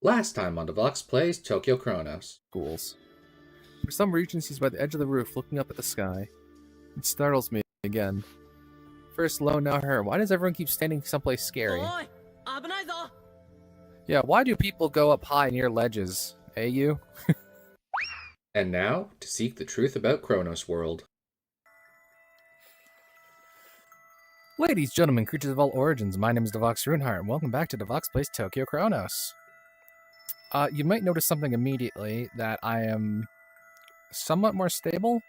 Last time on Devox plays Tokyo Chronos. Schools. For some reason, he's by the edge of the roof looking up at the sky. It startles me again. First Lowe, now her. Why does everyone keep standing someplace scary? Yeah, why do people go up high near ledges? Eh, you? And now, to seek the truth about Chronos World. Ladies, gentlemen, creatures of all origins, my name is Devox Runeheart, and welcome back to Devox Plays Tokyo Chronos. You might notice something immediately, that I am somewhat more stable.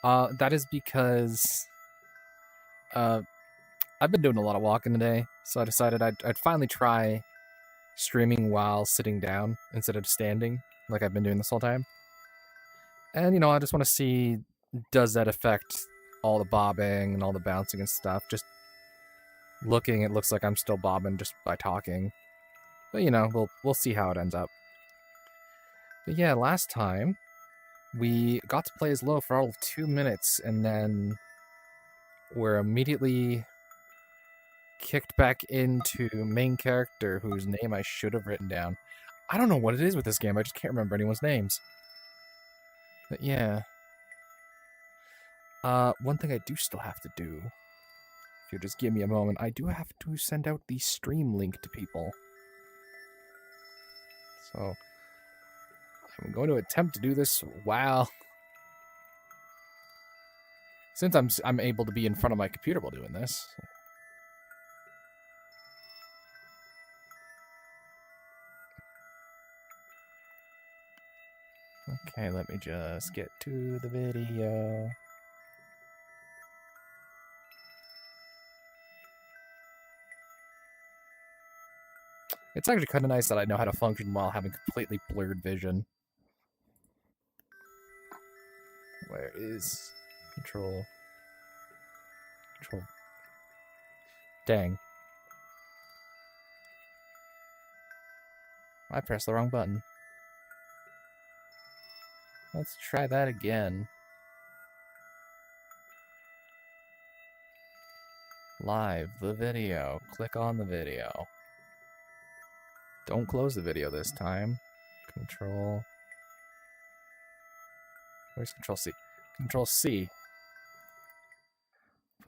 That is because I've been doing a lot of walking today, so I decided I'd finally try streaming while sitting down instead of standing, like I've been doing this whole time. And, you know, I just want to see, does that affect all the bobbing and all the bouncing and stuff? Just looking, it looks like I'm still bobbing just by talking. But, you know, we'll see how it ends up. But yeah, last time, we got to play as Lowe for all of 2 minutes, and then we're immediately kicked back into main character, whose name I should have written down. I don't know what it is with this game, I just can't remember anyone's names. But yeah. One thing I do still have to do, if you'll just give me a moment, I do have to send out the stream link to people. So, I'm going to attempt to do this while... Since I'm able to be in front of my computer while doing this. Okay, let me just get to the video. It's actually kind of nice that I know how to function while having completely blurred vision. Where is control? Control. Dang. I pressed the wrong button. Let's try that again. Live the video. Click on the video. Don't close the video this time. Control. Where's Control C? Control C.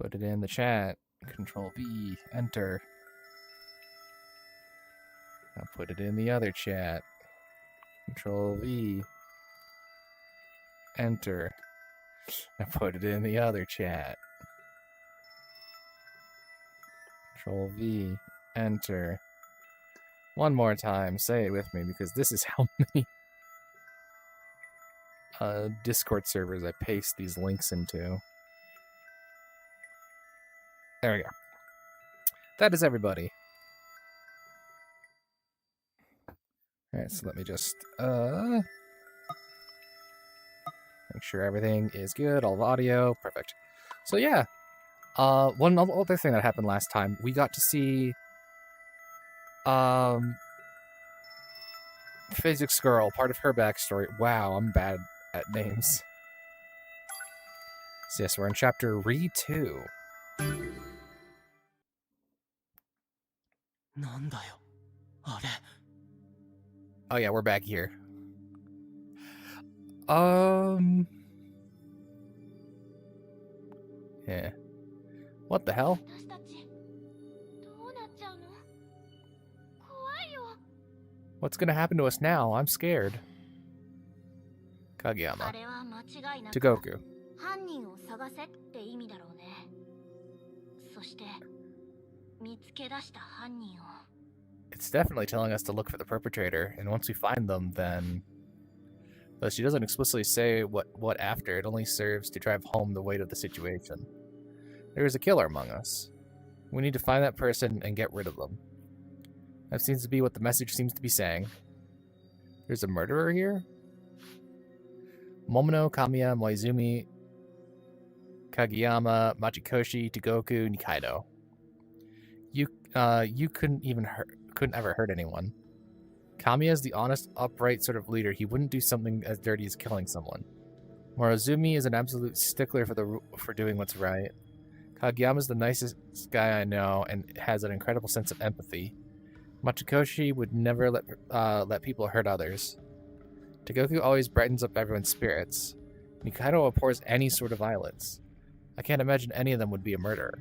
Put it in the chat. Control V. Enter. Now put it in the other chat. Control V. Enter. Now put it in the other chat. Control V. Enter. One more time, say it with me, because this is how many Discord servers I paste these links into. There we go. That is everybody. Alright, so let me just make sure everything is good, all of audio, perfect. So yeah, one other thing that happened last time, we got to see Physics Girl, part of her backstory. Wow, I'm bad at names. So yes, we're in chapter Re-2. Oh yeah, we're back here. Yeah. What the hell? What's gonna happen to us now? I'm scared. Kageyama. Togoku. It's definitely telling us to look for the perpetrator, and once we find them, then... Though she doesn't explicitly say what after, it only serves to drive home the weight of the situation. There is a killer among us. We need to find that person and get rid of them. That seems to be what the message seems to be saying. There's a murderer here? Momono, Kamiya, Moizumi, Kageyama, Machikoshi, Togoku, Nikaido. You couldn't ever hurt anyone. Kamiya is the honest, upright sort of leader. He wouldn't do something as dirty as killing someone. Morozumi is an absolute stickler for doing what's right. Kageyama is the nicest guy I know and has an incredible sense of empathy. Machikoshi would never let people hurt others. Togoku always brightens up everyone's spirits. Mikado abhors any sort of violence. I can't imagine any of them would be a murderer.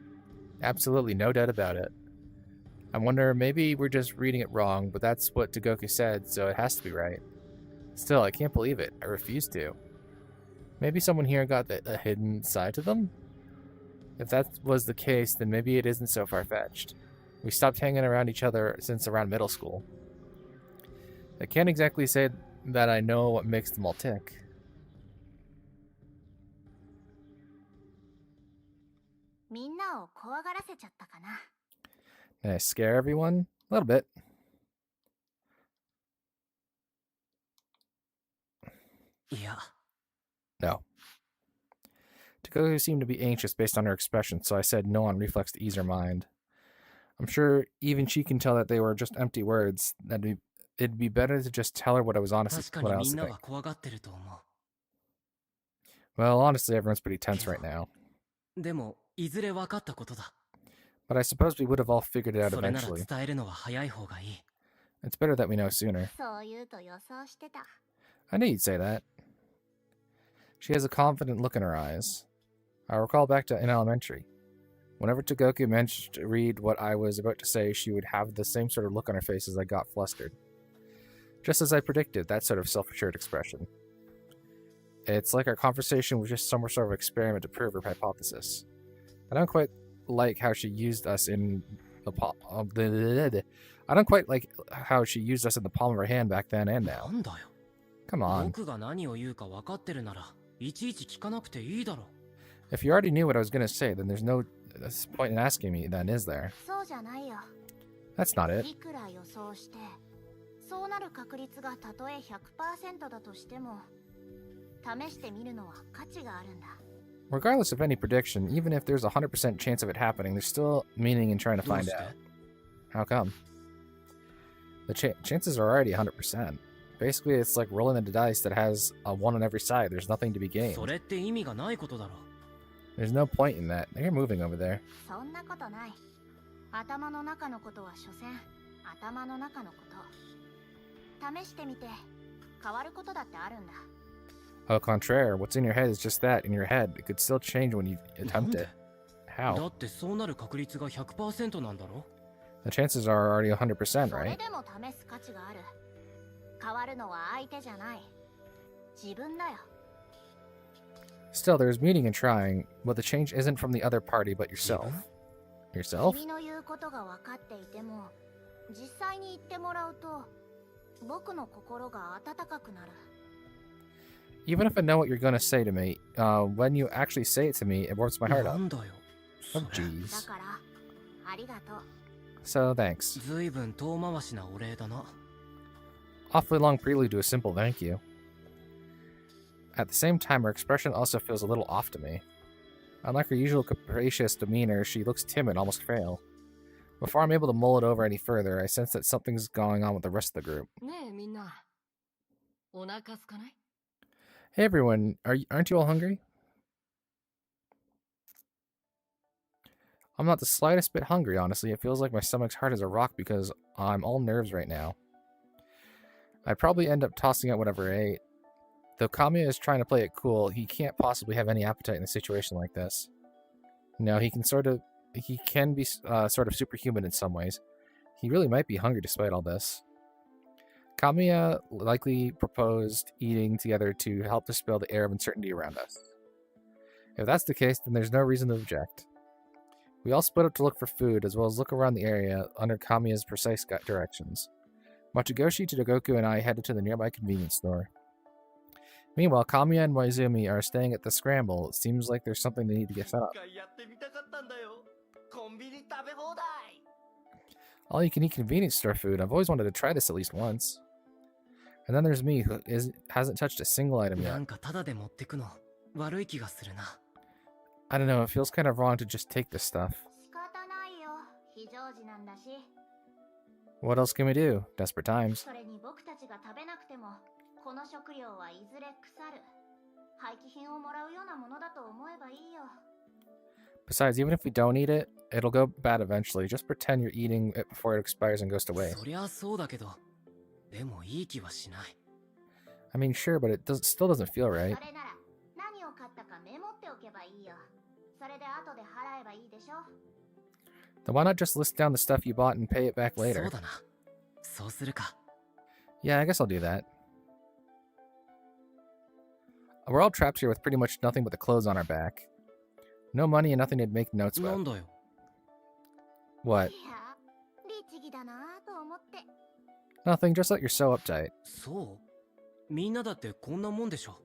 Absolutely no doubt about it. I wonder, maybe we're just reading it wrong, but that's what Togoku said, so it has to be right. Still, I can't believe it. I refuse to. Maybe someone here got a hidden side to them? If that was the case, then maybe it isn't so far-fetched. We stopped hanging around each other since around middle school. I can't exactly say that I know what makes them all tick. Did I scare everyone? A little bit. Yeah. No. Togoku seemed to be anxious based on her expression, so I said no on reflex to ease her mind. I'm sure even she can tell that they were just empty words, that it'd be better to just tell her what I was honestly thinking. Well, honestly, everyone's pretty tense right now. But I suppose we would have all figured it out eventually. It's better that we know sooner. I knew you'd say that. She has a confident look in her eyes. I recall back to in elementary. Whenever Togoku managed to read what I was about to say, she would have the same sort of look on her face as I got flustered. Just as I predicted, that sort of self-assured expression. It's like our conversation was just some sort of experiment to prove her hypothesis. I don't quite like how she used us in the palm. I don't quite like how she used us in the palm of her hand back then and now. Come on. If you already knew what I was going to say, then there's no point in asking me then, is there? That's not it. Regardless of any prediction, even if there's a 100% chance of it happening, there's still meaning in trying to find out. How come? The chances are already 100%. Basically, it's like rolling the dice that has a 1 on every side. There's nothing to be gained. There's no point in that. You're moving over there. Au contraire, what's in your head is just that, in your head. It could still change when you attempt it. How? The chances are already 100%, right? Still, there's meaning in trying, but the change isn't from the other party but yourself. Yourself? Even if I know what you're gonna say to me, when you actually say it to me, it warms my heart up. Oh, jeez. So, thanks. Awfully long prelude to a simple thank you. At the same time, her expression also feels a little off to me. Unlike her usual capricious demeanor, she looks timid, almost frail. Before I'm able to mull it over any further, I sense that something's going on with the rest of the group. Hey everyone, aren't you all hungry? I'm not the slightest bit hungry, honestly. It feels like my stomach's hard as a rock because I'm all nerves right now. I'd probably end up tossing out whatever I ate. Though Kamiya is trying to play it cool, he can't possibly have any appetite in a situation like this. No, he can be sort of superhuman in some ways. He really might be hungry despite all this. Kamiya likely proposed eating together to help dispel the air of uncertainty around us. If that's the case, then there's no reason to object. We all split up to look for food, as well as look around the area under Kamiya's precise directions. Machigoshi, Togoku, and I headed to the nearby convenience store. Meanwhile, Kamiya and Waizumi are staying at the Scramble. It seems like there's something they need to get set up. All-you-can-eat convenience store food. I've always wanted to try this at least once. And then there's me, who hasn't touched a single item yet. I don't know, it feels kind of wrong to just take this stuff. What else can we do? Desperate times. Besides, even if we don't eat it, it'll go bad eventually. Just pretend you're eating it before it expires and goes to waste. そりゃそうだけど、でもいい気はしない。 I mean, sure, but it still doesn't feel right. それなら何を買ったかメモっておけばいいよ。それで後で払えばいいでしょ。 Then why not just list down the stuff you bought and pay it back そう later? だな。そうするか。 Yeah, I guess I'll do that. We're all trapped here with pretty much nothing but the clothes on our back. No money and nothing to make notes な with. んだよ。 What? いや、律儀だなと思って。 Nothing, just that you're so uptight. そう、みんなだってこんなもんでしょ。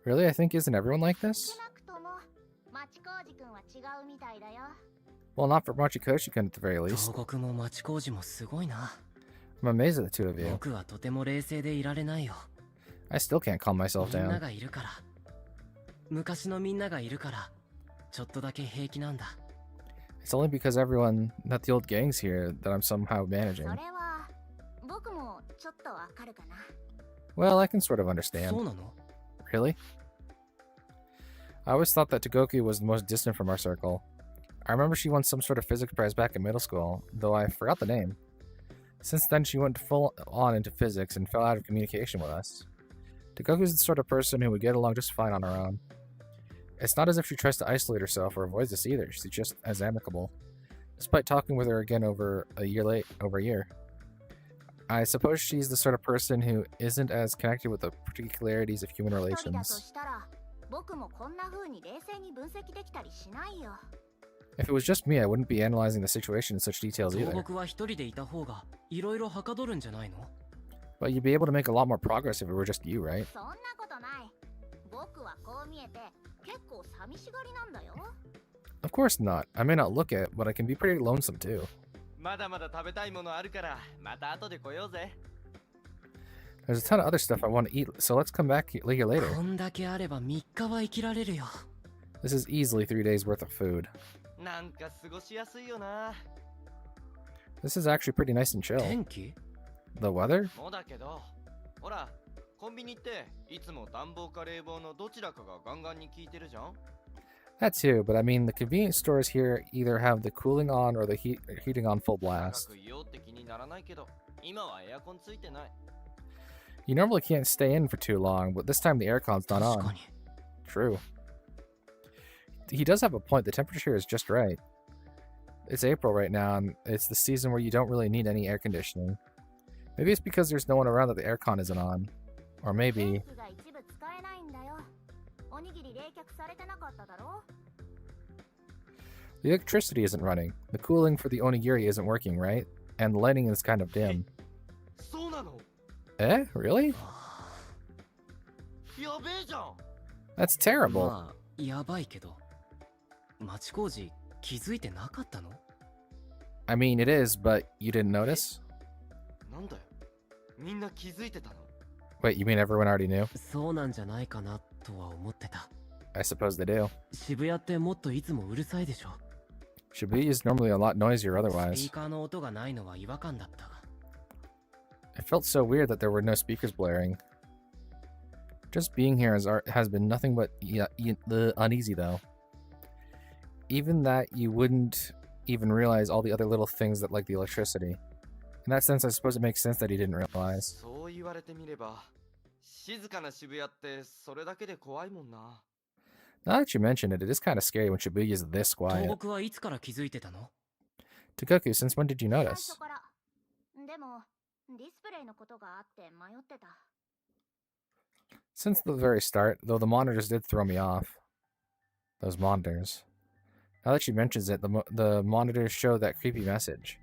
Really? I think isn't everyone like 少 this? なくとも町工事くんは違うみたいだよ。 Well, not for Machikoshi-kun at the very least. 東国も町工事もすごいな。 I'm amazed at the two of you. 僕はとても冷静でいられないよ。 I still can't calm myself みんな down. がいるから。昔のみんながいるから、ちょっとだけ平気なんだ。 It's only because everyone, not the old gang's here, that I'm somehow そ managing. れは僕もちょっとわかるかな。 Well, I can sort of そ understand. うなの？ Really? I always thought that Togoku was the most distant from our circle. I remember she won some sort of physics prize back in middle school, though I forgot the name. Since then, she went full on into physics and fell out of communication with us. Togoku's the sort of person who would get along just fine on her own. It's not as if she tries to isolate herself or avoids us either. She's just as amicable, despite talking with her again over a year. I suppose she's the sort of person who isn't as connected with the particularities of human 一人だと relations. したら僕もこんな風に冷静に分析できたりしないよ。 If it was just me, I wouldn't be analyzing the situation in such details 東 either. 国は一人でいた方がいろいろはかどるんじゃないの？ But you'd be able to make a lot more progress if it were just you, right? そんなことない。僕はこう見えて結構寂しがりなんだよ。 Of course not. I may not look it, but I can be pretty lonesome too. まだまだ食べたいものあるからまた後で来ようぜ。 There's a ton of other stuff I want to eat, so let's come back here later. こんだけあれば3日は生きられるよ。 This is easily 3 days worth of food. なんか過ごしやすいよな。 This is actually pretty nice and chill. 天気？ The weather? もうだけど、ほら、コンビニっていつも暖房か冷房のどちらかがガンガンに効いてるじゃん。 That too, but I mean the convenience stores here either have the cooling on or the heating on full 長 blast. くいようって気にならないけど、今はエアコンついてない。 You normally can't stay in for too long, but this time the aircon's not 確か on. に。 True. He does have a point. The temperature is just right. It's April right now, and it's the season where you don't really need any air conditioning. Maybe it's because there's no one around that the aircon isn't on. Or 電 maybe... 気が一部使えないんだよ。おにぎり冷却されてなかっただろ。 The electricity isn't running. The cooling for the onigiri isn't working, right? And the lighting is kind of dim. そうなの？ Eh? Really? やべえじゃん。 That's terrible. まあ、やばいけど。町工事気づいてなかったの？ I mean, it is, but you didn't notice? なんだよ。みんな気づいてたの？ Wait, you mean everyone already knew? そうなんじゃないかなとは思ってた。 I suppose they do. 渋谷ってもっといつもうるさいでしょ。 Shibuya is normally a lot noisier スピ otherwise. ーカーの音がないのは違和感だった。 It felt so weird that there were no speakers blaring. Just being here has been nothing but uneasy, though. Even that you wouldn't even realize all the other little things that like the electricity. In that sense, I suppose it makes sense that he didn't realize. そう言われてみれば、静かな渋谷ってそれだけで怖いもんな。 Now that you mention it, it is kind of scary when Shibuya is this 東 quiet. 北はいつから気づいてたの？ Togoku, since when did you 最 notice? 初から。でもディスプレイのことがあって迷ってた。 Since the very start, though the monitors did throw me off. Those monitors. Now that she mentions it, the monitors show that creepy message.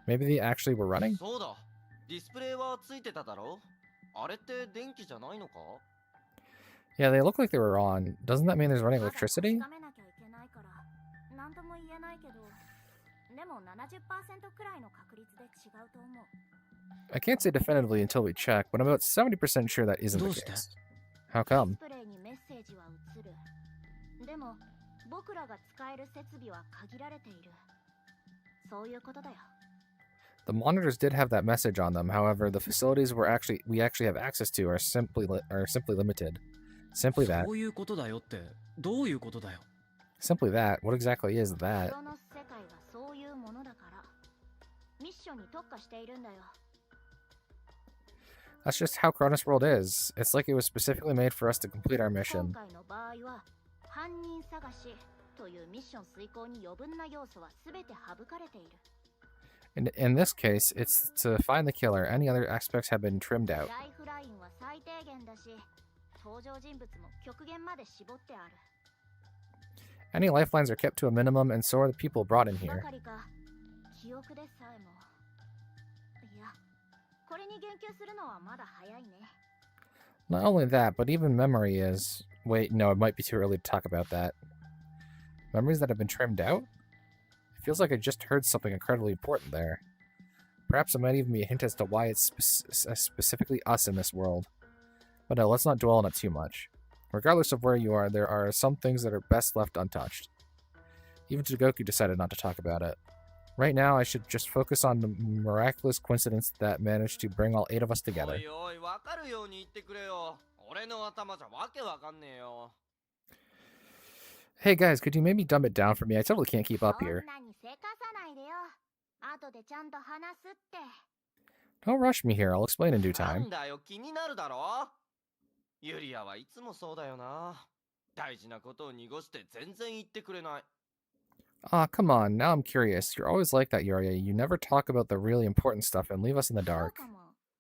Maybe they actually were running? そうだ。ディスプレイはついてただろ？あれって電気じゃないのか？ Yeah, they look like they were on. Doesn't that mean there's running まだ electricity? 確かめなきゃいけないから何とも言えないけど、でも70%くらいの確率で違うと思う。 I can't say definitively until we check, but I'm about 70% sure that isn't the どうして？ case. How ディ come? スプレイにメッセージは映る。でも僕らが使える設備は限られている。そういうことだよ。 The monitors did have that message on them. However, the facilities we actually have access to are simply limited. Simply that. そういうことだよってどういうことだよ？ Simply that. What exactly is that? クロノス世界がそういうものだからミッションに特化しているんだよ。 That's just how Cronus World is. It's like it was specifically made for us to complete our 今 mission. 回の場合は犯人探しというミッション遂行に余分な要素は全て省かれている。 In this case, it's to find the killer. Any other aspects have been trimmed out. ライフラインは最低限だし登場人物も極限まで絞ってある。 Any lifelines are kept to a minimum, and so are the people brought in ば here. かりか記憶でさえもいやこれに言及するのはまだ早いね。 Not only that, but even memory is... Wait, no, it might be too early to talk about that. Memories that have been trimmed out? It feels like I just heard something incredibly important there. Perhaps it might even be a hint as to why it's specifically us in this world. But no, let's not dwell on it too much. Regardless of where you are, there are some things that are best left untouched. Even Togoku decided not to talk about it. Right now, I should just focus on the miraculous coincidence that managed to bring all 8 of us お together. いおい、わかるように言ってくれよ。俺の頭じゃわけわかんねえよ。 Hey guys, could you maybe dumb it down for me? I totally can't keep up そん here. なにせかさないでよ。後でちゃんと話すって。 Don't rush me here, I'll explain in due な time. んだよ、気になるだろ。ユリアはいつもそうだよな。大事なことを濁して全然言ってくれない。 Aw, come on, now I'm curious. You're always like that, Yuria. You never talk about the really important stuff and leave us in the そう dark. かも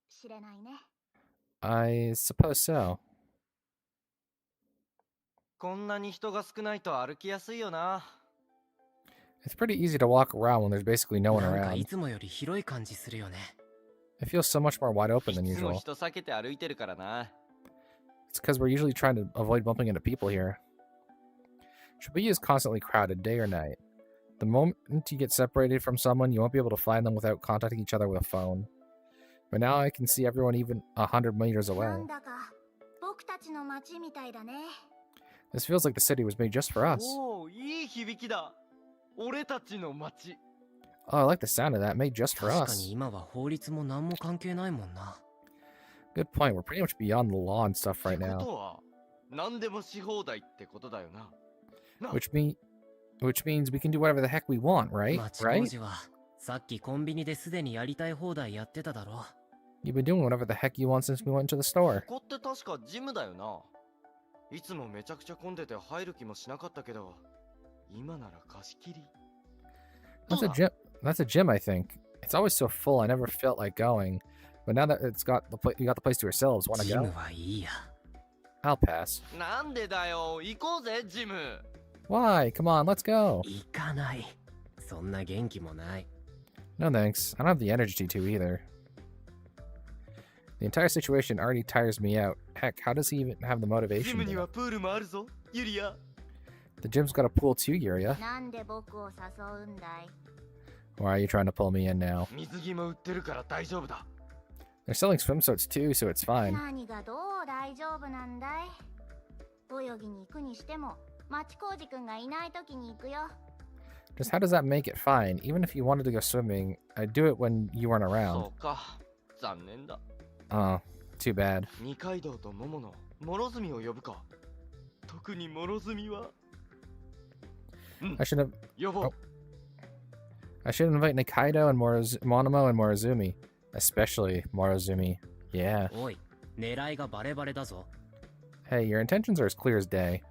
しれないね。 I suppose so. こんなに人が少ないと歩きやすいよな。 It's pretty easy to walk around when there's basically no one なんかい around. つもより広い感じするよね。 It feels so much more wide open い than つも usual. 人避けて歩いてるからな。 It's because we're usually trying to avoid bumping into people here. Shibuya is constantly crowded, day or night. The moment you get separated from someone, you won't be able to find them without contacting each other with a phone. But now I can see everyone even 100 meters な away. んだか僕たちの街みたいだね。 This feels like the city was made just for us. おお、いい響きだ。俺たちの街。 Oh, I like the sound of that, made just for 確か us. に今は法律も何も関係ないもんな。 Good point, we're pretty much beyond the law and stuff っ right てこ now. とは、何でもし放題ってことだよな。な Which means we can do whatever the heck we want, right? 町工 Right? 事はさっきコンビニですでにやりたい放題やってただろ。 You've been doing whatever the heck you want since we went to the store. ここって確かジムだよな。いつもめちゃくちゃ混んでて入る気もしなかったけど、今なら貸し切り。 That's a gym. That's a gym, I think. It's always so full. I never felt like going, but now that you got the place to yourselves, want to ジム go? はいいや。 I'll pass. なんでだよ、行こうぜジム。 Why? Come on, let's go. 行かない。そんな元気もない。 No thanks. I don't have the energy to either. The entire situation already tires me out. Heck, how does he even have the ジ motivation? ム to に go? はプールもあるぞ、ユリア。 The gym's got a pool too, Yuria. なんで僕を誘うんだい。 Why are you trying to pull me in now? 水着も売ってるから大丈夫だ。 They're selling swimsuits too, so it's fine. 何がどう大丈夫なんだい。泳ぎに行くにしても町工事くんがいない時に行くよ。 Just how does that make it fine? Even if you wanted to go swimming, I'd do it when you weren't そ around. うか、残念だ。 Oh, too bad. 二階堂と桃の諸角を呼ぶか。特に諸角は。I should have. 呼ぼう。 Oh. I should invite Nikaido and Monomo and Morozumi. Especially Morozumi. Yeah. おい、狙いがバレバレだぞ。 Hey, your intentions are as clear as day.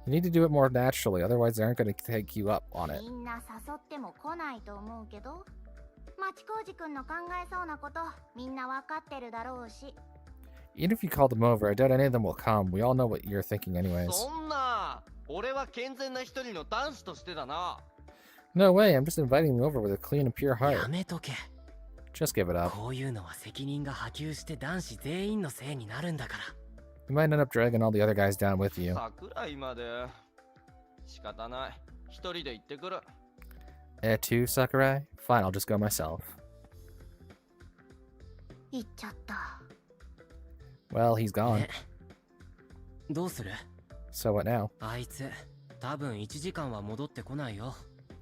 You need to do it more naturally, otherwise they aren't going to take you up on it. みんな誘っても来ないと思うけど町工事くんの考えそうなことみんなわかってるだろうし。 Even if you call them over, I doubt any of them will come. We all know what you're thinking anyways. そんな、俺は健全な一人の男子としてだな。 No way, I'm just inviting them over with a clean and pure や heart. めとけ。 Just give it up. こういうのは責任が波及して男子全員のせいになるんだから。 You might end up dragging all the other guys down with you. 桜井まで。仕方ない。一人で行ってくる。Too, Sakurai? Fine, I'll just go myself. 行っちゃった。 Well, he's gone. ね。どうする？ So what now? あいつ、多分1時間は戻ってこないよ。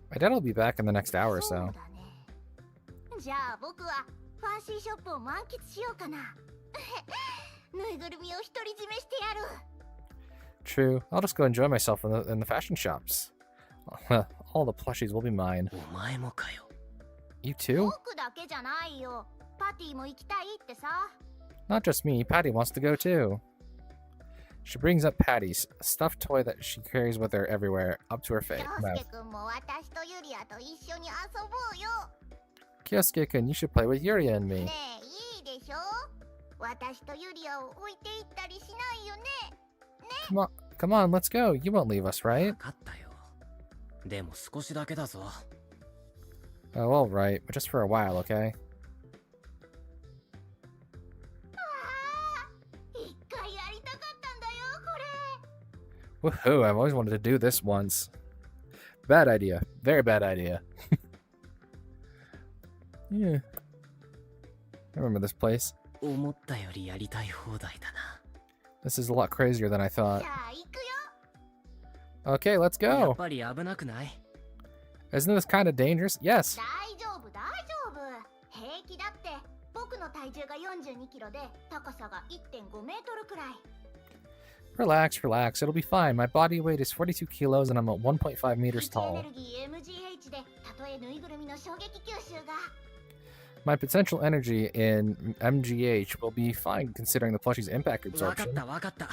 My dad will be back in the next hour or そう so. だね。じゃあ僕はファンシーショップを満喫しようかな。ぬいぐるみを独り占めしてやる。True. I'll just go enjoy myself in the fashion shops. All the plushies will be mine. お前もかよ。 You too? 僕だけじゃないよ。パティも行きたいってさ。 Not just me, Patty wants to go too. She brings up Patty's, a stuffed toy that she carries with her everywhere, up to her 陽 mouth. 介くんも私とユリアと一緒に遊ぼうよ。 Kyosuke-kun, you should play with Yuria and me. ねえ、いいでしょ。私とユリアを置いていったりしないよね。 Come on, let's go. You won't leave us, わ right? かったよ。でも少しだけだぞ。 Oh, all right, but just for a while, okay? 一回やりたかったんだよ、これ。 Woohoo, I've always wanted to do this once. Bad idea. Very bad idea. Yeah. I remember this place. 思ったよりやりたい放題だな。 This is a lot crazier than I じ thought. ゃあ行くよ。 Okay, let's やっ go. ぱり危なくない？ Isn't this kind of dangerous? Yes. 大丈夫、大丈夫。平気だって。僕の体重が42キロで、高さが1.5メートルくらい。 Relax, relax. It'll be fine. My body weight is 42 kilos and I'm at 1.5 meters 位置エ tall. ネルギー MGH で、たとえぬいぐるみの衝撃吸収が。 My potential energy in MGH will be fine considering the plushie's impact わかっ absorption. たわかった。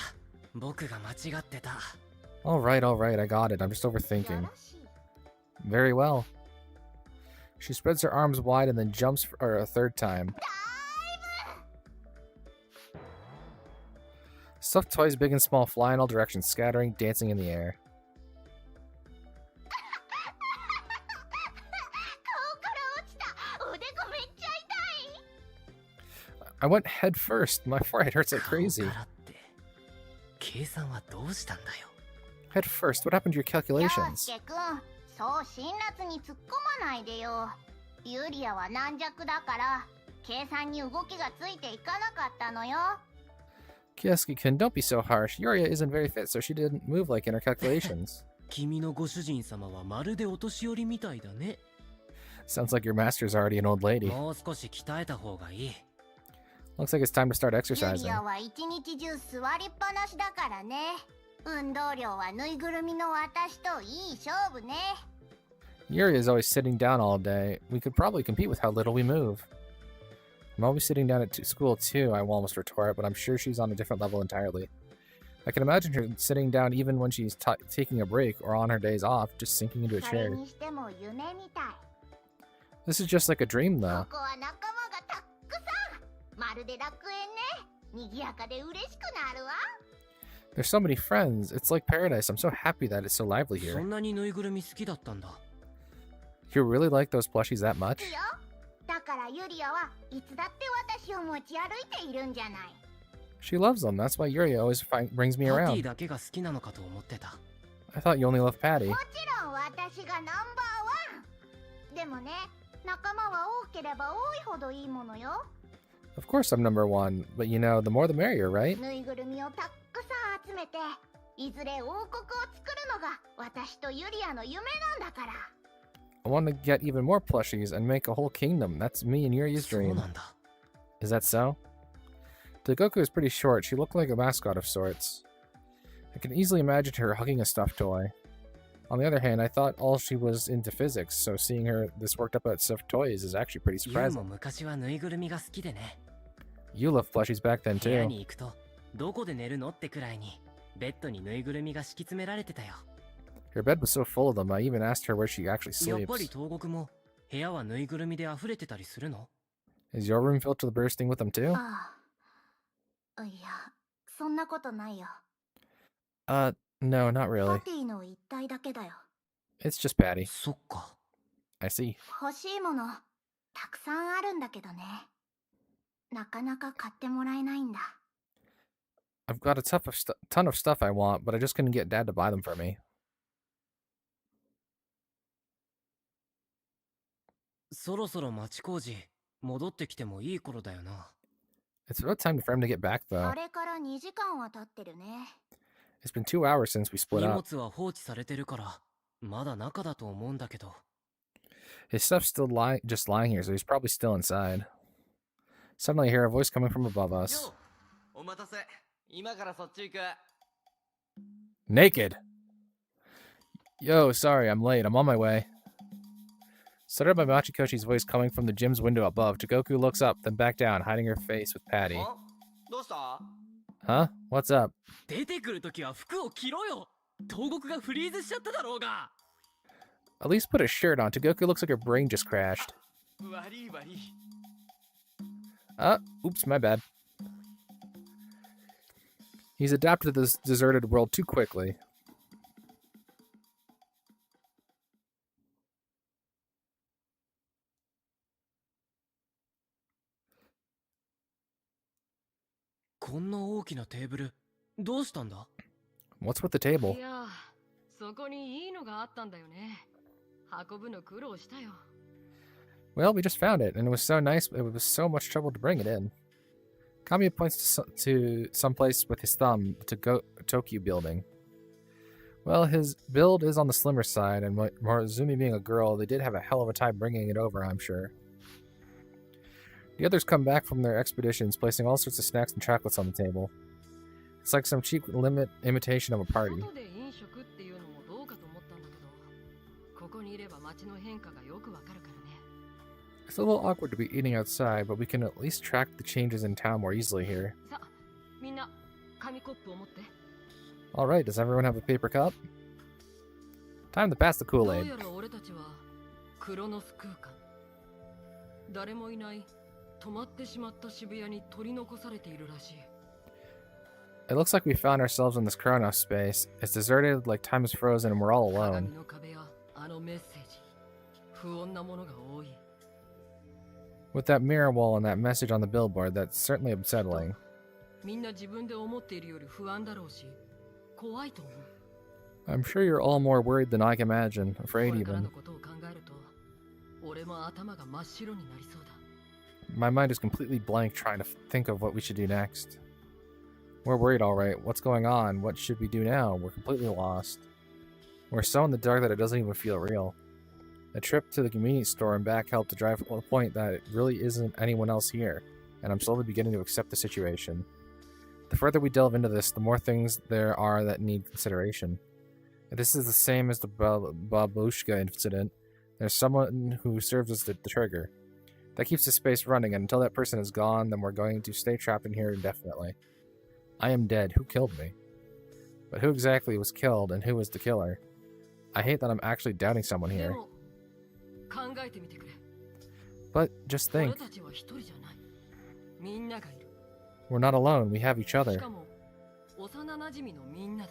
僕が間違ってた。 Alright, I got it. I'm just よ overthinking. ろしい。 Very well. She spreads her arms wide and then jumps for a third time. Stuffed toys big and small fly in all directions, scattering, dancing in the air. 顔から落ちた。おでこめっちゃ痛い。 I went head first. My forehead hurts like 顔 crazy. からって。計算はどうしたんだよ。 Head first? What happened to your 陽 calculations? 介くん、そう辛辣に突っ込まないでよ。ユリアは軟弱だから、計算に動きがついていかなかったのよ。 Kyosuke-kun, don't be so harsh. Yuria isn't very fit, so she didn't move like in her calculations. 君のご主人様はまるでお年寄りみたいだね。 Sounds like your master's already an old lady. もう少し鍛えた方がいい。 Looks like it's time to start ユ exercising. リアは一日中座りっぱなしだからね。運動量はぬいぐるみの私といい勝負ね。 Yuria is always sitting down all day. We could probably compete with how little we move. I'm always sitting down at school too, I will almost retort, but I'm sure she's on a different level entirely. I can imagine her sitting down even when she's taking a break or on her days off, just sinking into a それ chair. にしても夢みたい。 This is just like a dream, こ though. こは仲間がたっくさん。まるで楽園ね。賑やかで嬉しくなるわ。 There's so many friends. It's like paradise. I'm so happy that it's so lively そ here. んなにぬいぐるみ好きだったんだ。 You really like those plushies that much? いいよ。だからユリアはいつだって私を持ち歩いているんじゃない。 She loves them. That's why Yuria always brings me パティ around. だけが好きなのかと思ってた。 I thought you only loved Patty. もちろん私がナンバーワン。でもね、仲間は多ければ多いほどいいものよ。 Of course I'm number one, but you know, the more the merrier, right? ぬいぐるみをたっくさん集めて、いずれ王国を作るのが私とユリアの夢なんだから。 I want to get even more plushies and make a whole kingdom. That's me and Yuri's そう dream. なんだ。 Is that so? Togoku is pretty short. She looked like a mascot of sorts. I can easily imagine her hugging a stuffed toy. On the other hand, I thought all she was into physics, so seeing her this worked up about stuffed toys is actually pretty ユウも surprising. 昔はぬいぐるみが好きでね。 You loved plushies back then 部屋 too. に行くと、どこで寝るのってくらいに、ベッドにぬいぐるみが敷き詰められてたよ。 Her bed was so full of them, I even asked her where she actually やっぱり sleeps. 東国も、部屋はぬいぐるみで溢れてたりするの？ Is your room filled to the bursting with them too? ああ。いや、そんなことないよ。 No, not パ really. ティの一体だけだよ。 It's just Patty. そっか。 I see. 欲しいもの、たくさんあるんだけどね。なかなか買ってもらえないんだ。 I've got a ton of stuff I want, but I just couldn't get Dad to buy them for me. そろそろ町工事、戻ってきてもいい頃だよな。 It's about time for him to get back, あ though. れから2時間は経ってるね。 It's been 2 hours since we split 荷 up. 物は放置されてるから、まだ中だと思うんだけど。 His stuff's still just lying here, so he's probably still inside. Suddenly, I hear a voice coming from above ジ us. ョー、お待たせ。今からそっち行く。Naked! Yo, sorry, I'm late. I'm on my way. Startled by Machikoshi's voice coming from the gym's window above, Togoku looks up, then back down, hiding her face with Patty. んどうした Huh? What's up? 出てくるときは服を着ろよ。東国がフリーズしちゃっただろうが。 At least put a shirt on. Togoku looks like her brain just crashed. 悪い悪い Oops, my bad. He's adapted to this deserted world too quickly. こんな大きなテーブル、どうしたんだ？ What's with the table? いや、そこにいいのがあったんだよね。運ぶの苦労したよ。Well, we just found it, and it was so nice, it was so much trouble to bring it in. Kamiya points to someplace with his thumb to go Tokyo building. Well, his build is on the slimmer side, and Morozumi being a girl, they did have a hell of a time bringing it over, I'm sure. The others come back from their expeditions, placing all sorts of snacks and chocolates on the table. It's like some cheap imitation of a party. 外で飲食っていうのもどうかと思ったんだけど、ここにいれば街の変化がよくわかるからね。 It's a little awkward to be eating outside, but we can at least track the changes in town more easily here. さあ、みんな紙コップを持って。 Alright, does everyone have a paper cup? Time to pass the どう Kool-Aid. やら俺たちはクロノス空間。誰もいない止まってしまった渋谷に取り残されているらしい。 It looks like we found ourselves in this Chronos space. It's deserted, like time is frozen, and we're all 鏡 alone. の壁やあのメッセージ、不穏なものが多い。 With that mirror wall and that message on the billboard, that's certainly unsettling. みんな自分で思っているより不安だろうし、怖いと思う。 I'm sure you're all more worried than I can imagine, こ afraid れから even. のことを考えると、俺も頭が真っ白になりそうだ。 My mind is completely blank trying to think of what we should do next. We're worried, alright. What's going on? What should we do now? We're completely lost. We're so in the dark that it doesn't even feel real. A trip to the convenience store and back helped to drive to the point that it really isn't anyone else here, and I'm slowly beginning to accept the situation. The further we delve into this, the more things there are that need consideration. If this is the same as the Babushka incident, there's someone who serves as the trigger. That keeps the space running, and until that person is gone, then we're going to stay trapped in here indefinitely. I am dead. Who killed me? But who exactly was killed, and who was the killer? I hate that I'm actually doubting someone で here. も考えてみてくれ。 But just 俺 think, たちは一人じゃない。みんながいる。 we're not alone. We have each し other. かも幼馴染のみんなだ。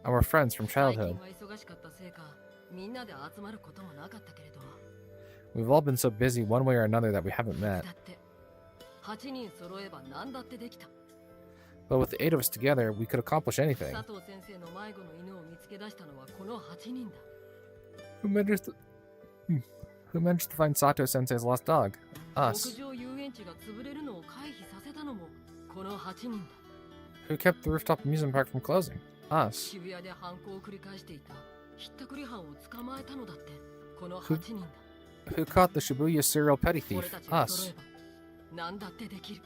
And we're friends from 最 childhood. 近は忙しかったせいか、みんなで集まることもなかったけれど。 We've all been so busy one way or another that we haven't met. だって8人揃えば何だってできた。 But with the 8 of us together, we could accomplish anything. 佐藤先生の迷子の犬を見つけ出したのはこの8人だ。 Who managed to find Sato Sensei's lost dog? 屋 Us. 上遊園地が潰れるのを回避させたのもこの8人だ。 Who kept the rooftop amusement park from closing? Us. 渋谷で犯行を繰り返していたひったくり犯を捕まえたのだってこの8人だ。 Who caught the Shibuya serial petty 俺 thief? たちが揃 Us. えば何だってできる。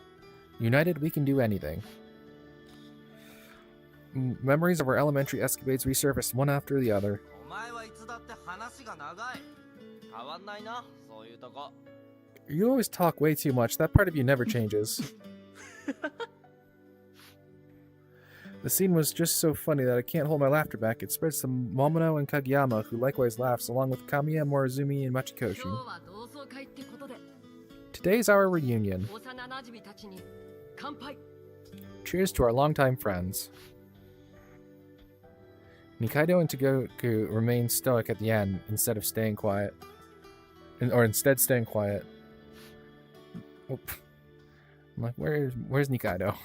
United, we can do anything. Memories of our elementary escapades resurfaced one after the other. お前はいつだって話が長い変わんないなそういうとこ You always talk way too much. That part of you never changes. The scene was just so funny that I can't hold my laughter back. It spreads to Momono and Kageyama, who likewise laughs, along with Kamiya, Morozumi, and 今 Machikoshi. 日は同窓会ってことで Today's our reunion. 幼馴染たちに乾杯。 Cheers to our longtime friends. Nikaido and Togoku remain stoic at the end instead of staying quiet. Instead staying quiet. Oop. I'm like, where's Nikaido?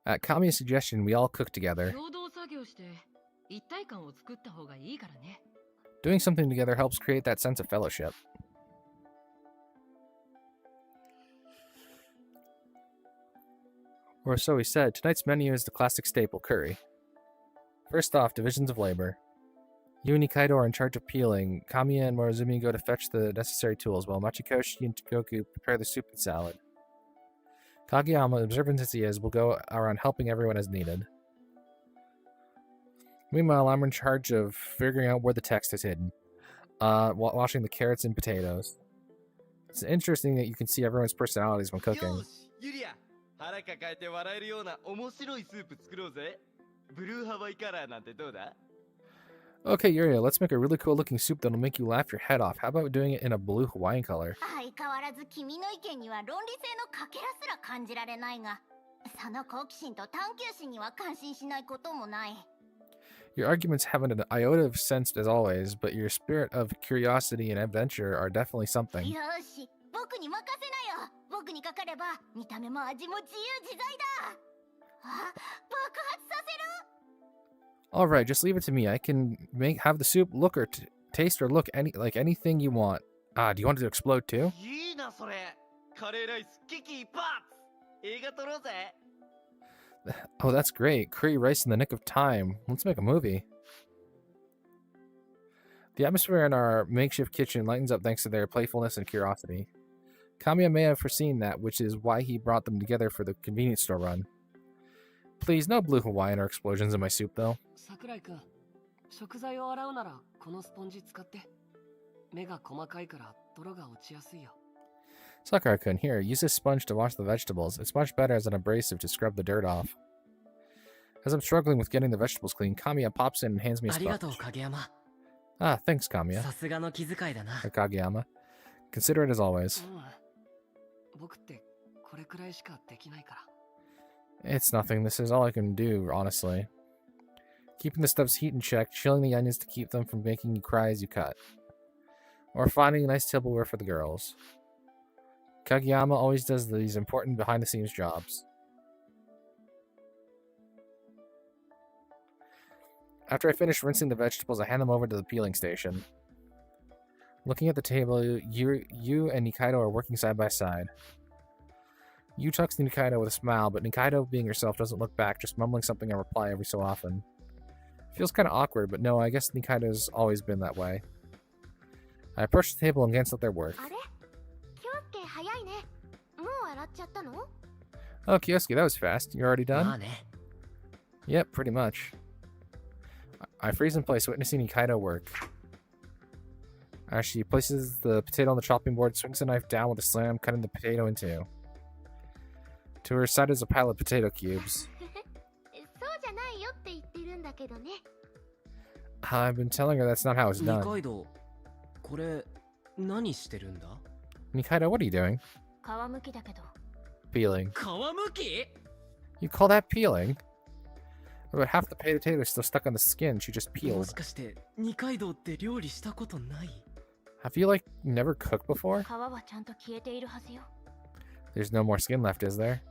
At Kamiya's suggestion, we all cook together. 共同作業して一体感を作った方がいいからね。 Doing something together helps create that sense of fellowship. Or so he said. Tonight's menu is the classic staple, curry. First off, divisions of labor. You and Nikaido are in charge of peeling. Kamiya and Morozumi go to fetch the necessary tools, while Machikoshi and Togoku prepare the soup and salad. Kageyama, observant as he is, will go around helping everyone as needed. Meanwhile, I'm in charge of figuring out where the text is hidden. Washing the carrots and potatoes. It's interesting that you can see everyone's personalities when cooking. よしユリア腹抱えて笑えるような面白いスープ作ろうぜブルーハワイカラーなんてどうだ Okay, Yuria, let's make a really cool looking soup that'll make you laugh your head off. How about doing it in a blue Hawaiian color? 相変わらず君の意見には論理性のかけらすら感じられないが、その好奇心と探求心には感心しないこともない。Your arguments haven't an iota of sense as always, but your spirit of curiosity and adventure are definitely something. よし、僕に任せなよ。僕にかかれば見た目も味も自由自在だ。あ、爆発させる。Alright, just leave it to me. I can have the soup look or taste or look like anything you want. Do you want it to explode too? いいなそれカレーライス危機一髪映画撮ろうぜ Oh, that's great. Curry rice in the nick of time. Let's make a movie. The atmosphere in our makeshift kitchen lightens up thanks to their playfulness and curiosity. Kamiya may have foreseen that, which is why he brought them together for the convenience store run. Please, no blue Hawaiian or explosions in my soup, though. 桜井くん、食材を洗うならこのスポンジ使って。目が細かいから泥が落ちやすいよ。Sakurai-kun, here, use this sponge to wash the vegetables. It's much better as an abrasive to scrub the dirt off. As I'm struggling with getting the vegetables clean, Kamiya pops in and hands me a ありがとう sponge. 影山。 Ah, thanks, Kamiya. さすがの気遣いだな。 Or Kageyama. Consider it as always. 僕ってこれくらいしかできないから。 It's nothing. This is all I can do, honestly. Keeping the stuff's heat in check, chilling the onions to keep them from making you cry as you cut. Or finding a nice tableware for the girls. Kageyama always does these important behind-the-scenes jobs. After I finish rinsing the vegetables, I hand them over to the peeling station. Looking at the table, you and Nikaido are working side by side. You tucks to Nikaido with a smile, but Nikaido, being herself, doesn't look back, just mumbling something in reply every so often. Feels kind of awkward, but no, I guess Nikaido's always been that way. I approach the table and glance at their work. あれ？京介早いね。もう洗っちゃったの？ Oh, Kyosuke, that was fast. You already ま done? あね。 Yep, pretty much. I freeze in place, witnessing Nikaido work. As she places the potato on the chopping board, swings the knife down with a slam, cutting the potato in two. To her side is a pile of potato cubes. そうじゃないよって言ってるんだけどね。 I've been telling her that's not how it's 二 done. 階堂、これ何してるんだ？ Nikaido, what are you doing? 皮むきだけど。 Peeling. 皮むき？ You call that peeling? About half the potato is still stuck on the skin she just も peeled. しかして二階堂って料理したことない？ Have you, like, never cooked before? 皮はちゃんと消えているはずよ。 There's no more skin left, is there?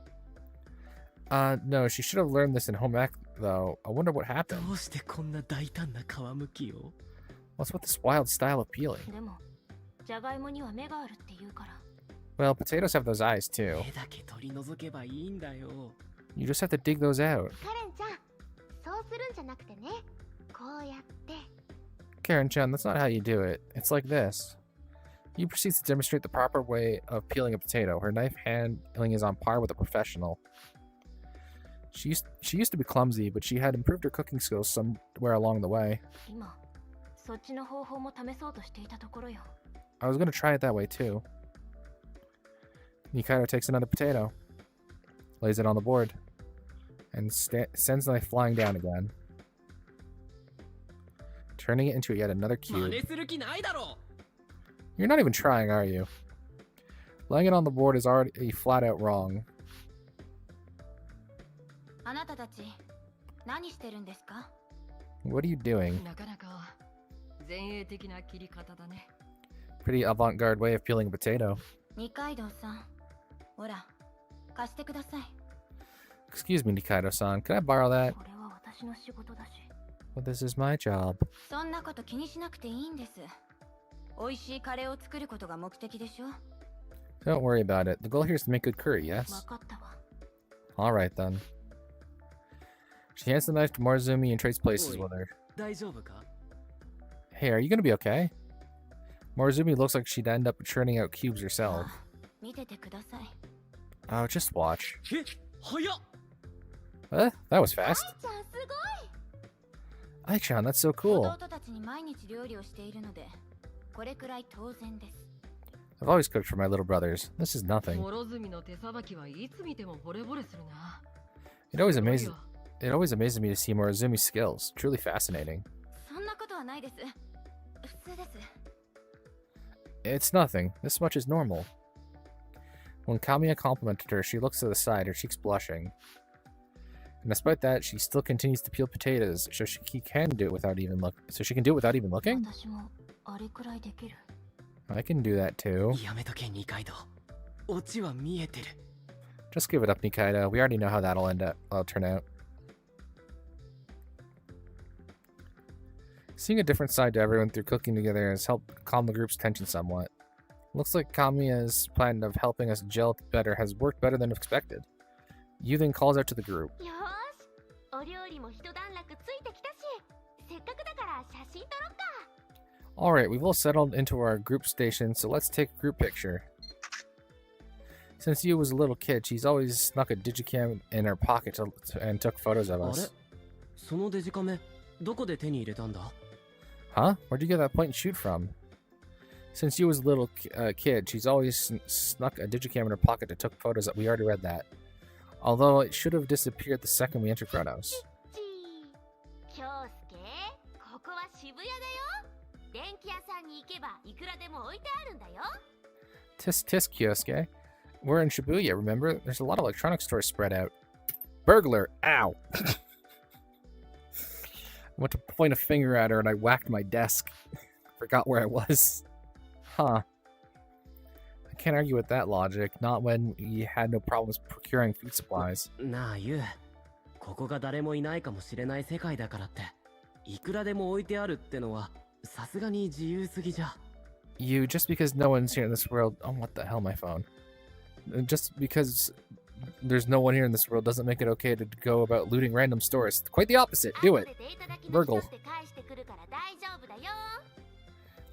No, she should have learned this in home ec, though. I wonder what happened. どうしてこんな大胆な皮むきを？ What's with this wild style of peeling? でも、じゃがいもには目があるって言うから。 Well, potatoes have those eyes, too. 目だけ取り除けばいいんだよ。 You just have to dig those out. カレンちゃん、そうするんじゃなくてね。こうやって。 Karen-chan, that's not how you do it. It's like this. You proceed to demonstrate the proper way of peeling a potato. Her knife handling is on par with a professional. She used to be clumsy, but she had improved her cooking skills somewhere along the way. 今、そっちの方法も試そうとしていたところよ。 I was gonna try it that way too. Nikaido takes another potato, lays it on the board, and sends the knife flying down again, turning it into yet another 真 cube. 似する気ないだろ。 You're not even trying, are you? Laying it on the board is already flat out wrong. あなたたち、何してるんですか？ What are you doing? なかなか前衛的な切り方だね。 Pretty avant-garde way of peeling a potato. 二階堂さん、ほら、貸してください。 Excuse me, Nikaido-san. Can I borrow that? これは私の仕事だし。 Well, this is my job. そんなこと気にしなくていいんです。美味しいカレーを作ることが目的でしょ。 Don't worry about it. The goal here is to make good curry, わ yes? かったわ。 Alright then. She hands the knife to Morozumi and trades places with her. 大丈夫か？ Hey, are you gonna be okay? Morozumi looks like she'd end up churning out cubes herself. 見ててください。Oh, just watch. え、早っ。 That was fast. ちゃんすごい。 Ai-chan, that's so cool. 弟たちに毎日料理をしているので、これくらい当然です。 I've always cooked for my little brothers. This is nothing. 諸角の手さばきはいつ見ても惚れ惚れするな。 It always amazes me to see Morozumi's skills. Truly fascinating. そんなことはないです。普通です。 It's nothing. This much is normal. When Kamiya complimented her, she looks to the side, her cheeks blushing. And despite that, she still continues to peel potatoes, so she can do it without even looking? 私もあれくらいできる。 I can do that too. やめとけ、二階堂。オチは見えてる。 Just give it up, Nikaido. We already know how that'll turn out. Seeing a different side to everyone through cooking together has helped calm the group's tension somewhat. Looks like Kamiya's plan of helping us gel better has worked better than expected. Yu then calls out to the group. よーし、お料理も一段落ついてきたし、せっかくだから写真撮ろっか。 Alright, we've all settled into our group station, so let's take a group picture. Since Yu was a little kid, she's always snuck a digicam in her pocket and took photos of あれ us. そのデジカメ、どこで手に入れたんだ？ Huh? Where'd you get that point and shoot from? Since Yu was a little kid, she's always snuck a digicam in her pocket and took photos. We already read that. Although it should have disappeared the second we entered Chronos. 京介、ここは渋谷だよ。電気屋さんに行けばいくらでも置いてあるんだよ。 Tisk tisk, Kyosuke. We're in Shibuya, remember? There's a lot of electronic stores spread out. Burglar! Ow! I went to point a finger at her and I whacked my desk. Forgot where I was. Huh. I can't argue with that logic, not when we had no problems procuring food supplies. なあ、ユウ。ここが誰もいないかもしれない世界だからって、いくらでも置いてあるってのは、さすがに自由すぎじゃ。You, just because no one's here in this world... Oh, what the hell, my phone. Just because there's no one here in this world doesn't make it okay to go about looting random stores. Quite the opposite. Do it. Burgle.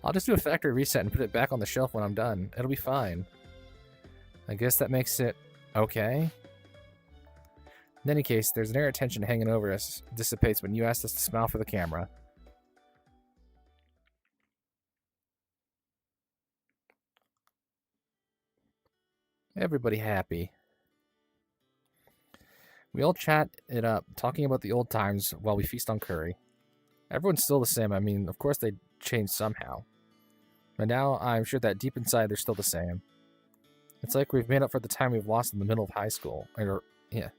I'll just do a factory reset and put it back on the shelf when I'm done. It'll be fine. I guess that makes it okay. In any case, there's an air of tension hanging over us. It dissipates when you asked us to smile for the camera. Everybody happy. We all chat it up, talking about the old times while we feast on curry. Everyone's still the same. I mean, of course they changed somehow. But now I'm sure that deep inside they're still the same. It's like we've made up for the time we've lost in the middle of high school. Yeah.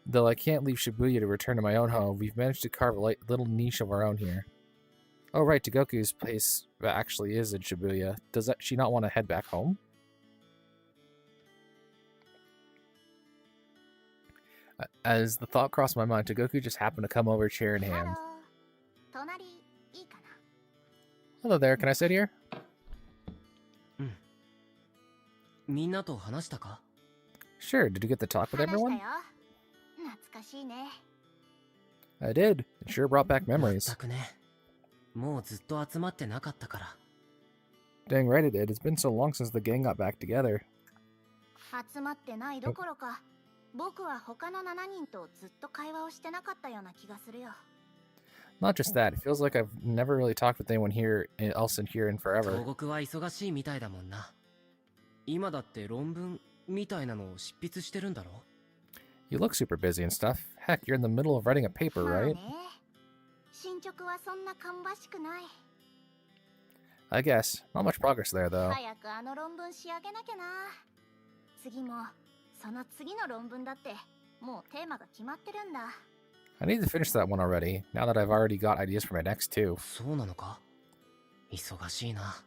Though I can't leave Shibuya to return to my own home, we've managed to carve a little niche of our own here. Oh right, Togoku's place actually is in Shibuya. Does she not want to head back home? As the thought crossed my mind, Togoku just happened to come over, chair in hand. Hello there, can I sit here? みんなと話したか？ Sure, did you get to talk with everyone? 懐かしいね。 I did. It sure brought back 全 memories. くね。もうずっと集まってなかったから。 Dang right it did. It's been so long since the gang got back together. 集まってないどころか、僕は他の7人とずっと会話をしてなかったような気がするよ。 Not just that, it feels like I've never really talked with anyone else in here in forever. 東国は忙しいみたいだもんな。今だって論文みたいなのを執筆してるんだろ？ You look super busy and stuff. Heck, you're in the middle of writing a paper, まあ right? ね、進捗はそんな芳しくない。 I guess. Not much progress there, though. 早くあの論文仕上げなきゃな。次もその次の論文だってもうテーマが決まってるんだ。 I need to finish that one already, now that I've already got ideas for my next two. そうなのか？忙しいな。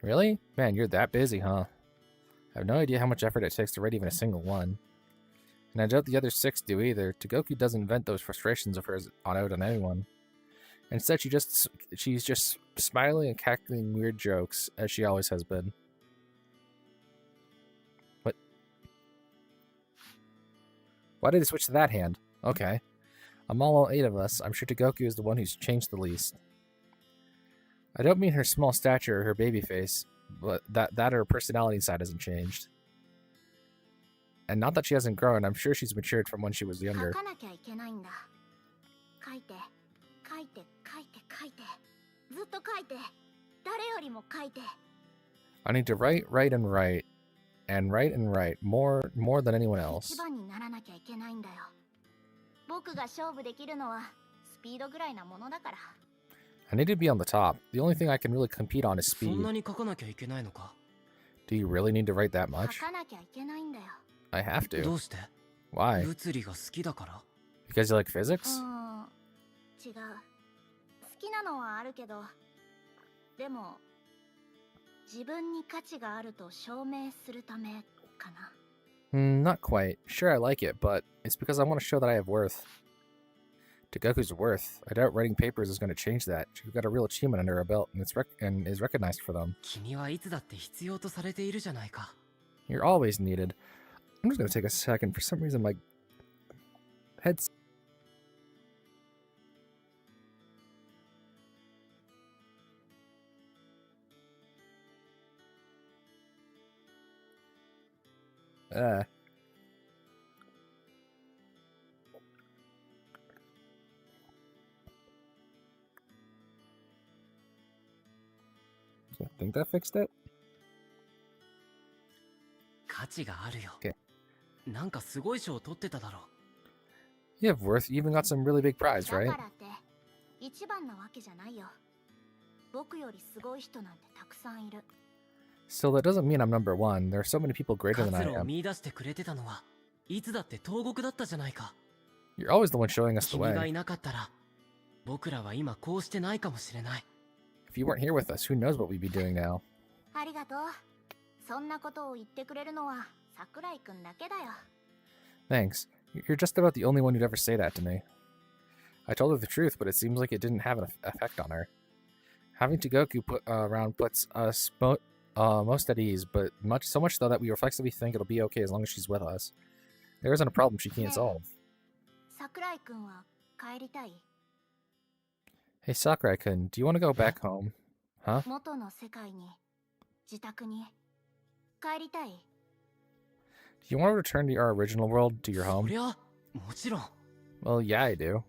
Really? Man, you're that busy, huh? I have no idea how much effort it takes to write even a single one. And I doubt the other 6 do either. Togoku doesn't vent those frustrations of hers out on anyone. Instead, she's just smiling and cackling weird jokes, as she always has been. What? Why did it switch to that hand? Okay. Among all 8 of us, I'm sure Togoku is the one who's changed the least. I don't mean her small stature or her baby face, but that her personality side hasn't changed. And not that she hasn't grown, I'm sure she's matured from when she was 書 younger. かなきゃいけないんだ。書いて書いて書いて書いてずっと書いて誰よりも書いて。 I need to write, write, and write. And write and write. More than anyone 一 else. 番にならなきゃいけないんだよ。僕が勝負できるのはスピードぐらいなものだから。 I need to be on the top. The only thing I can really compete on is そん speed. なに書かなきゃいけないのか？ Do you really need to write that 書 much? かなきゃいけないんだよ。 I have ど to. うして？ Why? 物理が好きだから？ Because you like う physics? ーん、違う。好きなのはあるけど、でも自分に価値があると証明するためかな。 Not quite. Sure, I like it, but it's because I want to show that I have worth. Togoku's worth. I doubt writing papers is going to change that. She got a real achievement under her belt, and and is recognized for them. 君はいつだって必要とされているじゃないか。 You're always needed. I'm just going to take a second. For some reason, my head's... I think that fixed it? 価値があるよ。 Okay. なんかすごい賞を取ってただろ。 You have worth. You even got some really big prize, だ right? からって一番なわけじゃないよ。僕よりすごい人なんてたくさんいる。 Still, that doesn't mean I'm number one. There are so many people greater 活 than I 路を am. 見出してくれてたのはいつだって東国だったじゃないか。 You're always the one showing us the 君が way. いなかったら僕らは今こうしてないかもしれない。 If you weren't here with us, who knows what we'd be doing now? ありがとう。そんなことを言ってくれるのは桜井くんだけだよ。 Thanks. You're just about the only one who'd ever say that to me. I told her the truth, but it seems like it didn't have an effect on her. Having Togoku around puts us most at ease, but so much though that we reflexively think it'll be okay as long as she's with us. There isn't a problem she can't solve. 桜井くんは帰りたい？ Hey Sakurai-kun, do you want to go back home? Huh? 元の世界に、自宅に帰りたい？ Do you want to return to our original world, to your そ home? りゃもちろん。 Well, yeah, I do.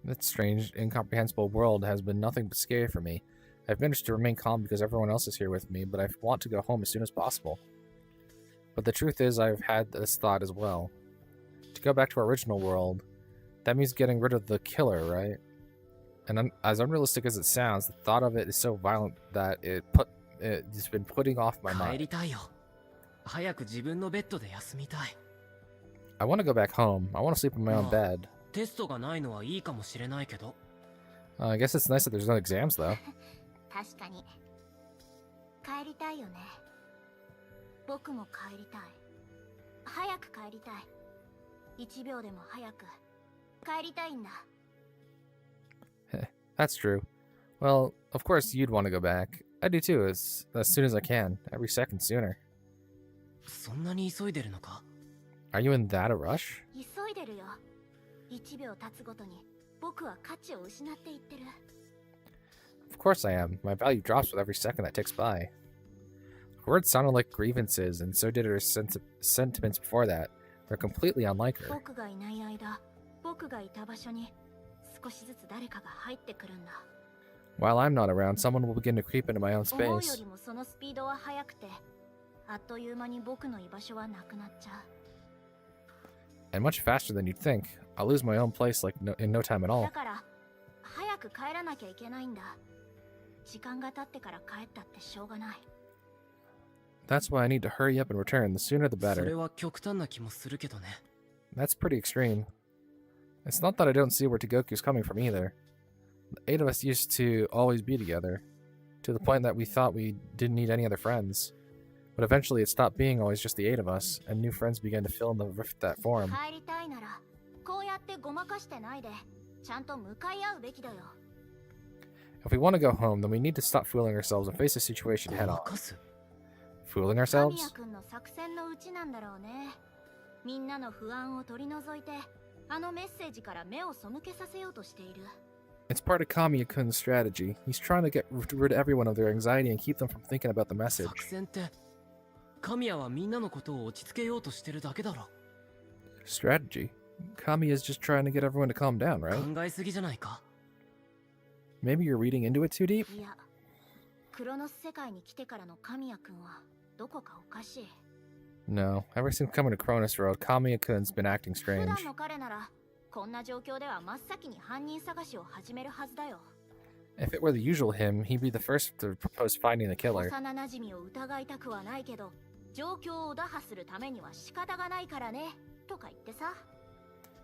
That strange, incomprehensible world has been nothing but scary for me. I've managed to remain calm because everyone else is here with me, but I want to go home as soon as possible. But the truth is, I've had this thought as well. To go back to our original world, that means getting rid of the killer, right? And as unrealistic as it sounds, the thought of it is so violent that it's been putting off my 帰 mind. りたいよ。早く自分のベッドで休みたい。 I want to go back home. I want to sleep in my own Oh. bed. テストがないのはいいかもしれないけど。 I guess it's nice that there's no exams, though. 確かに。帰りたいよね。僕も帰りたい。早く帰りたい。1秒でも早く帰りたいんだ。 That's true. Well, of course you'd want to go back. I do too, as soon as I can. Every second sooner. そんなに急いでるのか？ Are you in that a rush? 急いでるよ。1秒経つごとに僕は価値を失っていってる。 Of course I am. My value drops with every second that ticks by. Her words sounded like grievances, and so did her sentiments before that. They're completely unlike her. 僕がいない間、僕がいた場所に少しずつ誰かが入ってくるんだ。 While I'm not around, someone will begin to creep into my own 思うよ space. りもそのスピードは速くて、あっという間に僕の居場所はなくなっちゃう。 And much faster than you'd think. I'll lose my own place in no time at all. だから早く帰らなきゃいけないんだ。時間が経ってから帰ったってしょうがない。 That's why I need to hurry up and return. The sooner the それ better. は極端な気もするけどね。 That's pretty extreme. It's not that I don't see where Togoku's coming from either. The 8 of us used to always be together, to the point that we thought we didn't need any other friends. But eventually it stopped being always just the 8 of us, and new friends began to fill in the rift that formed. 帰りたいならこうやってごまかしてないでちゃんと向かい合うべきだよ。 If we want to go home, then we need to stop fooling ourselves and face the situation ご head ま on. かす？ Fooling 神谷 ourselves? 君の作戦のうちなんだろうね。みんなの不安を取り除いてあのメッセージから目を背けさせようとしている。 It's part of Kamiya-kun's strategy. He's trying to get rid of everyone of their anxiety and keep them from thinking about the message. 作戦って神谷はみんなのことを落ち着けようとしてるだけだろ。 Strategy. Kami is just trying to get everyone to calm down, right? 考えすぎじゃないか。 Maybe you're reading into it too deep? いや、クロノス世界に来てからの神谷君はどこかおかしい。 No. Ever since coming to Chronos World, Kamiya-kun's been acting 普 strange. 段の彼ならこんな状況では真っ先に犯人探しを始めるはずだよ。 If it were the usual him, he'd be the first to propose finding the killer. 幼馴染を疑いたくはないけど、状況を打破するためには仕方がないからね、とか言ってさ。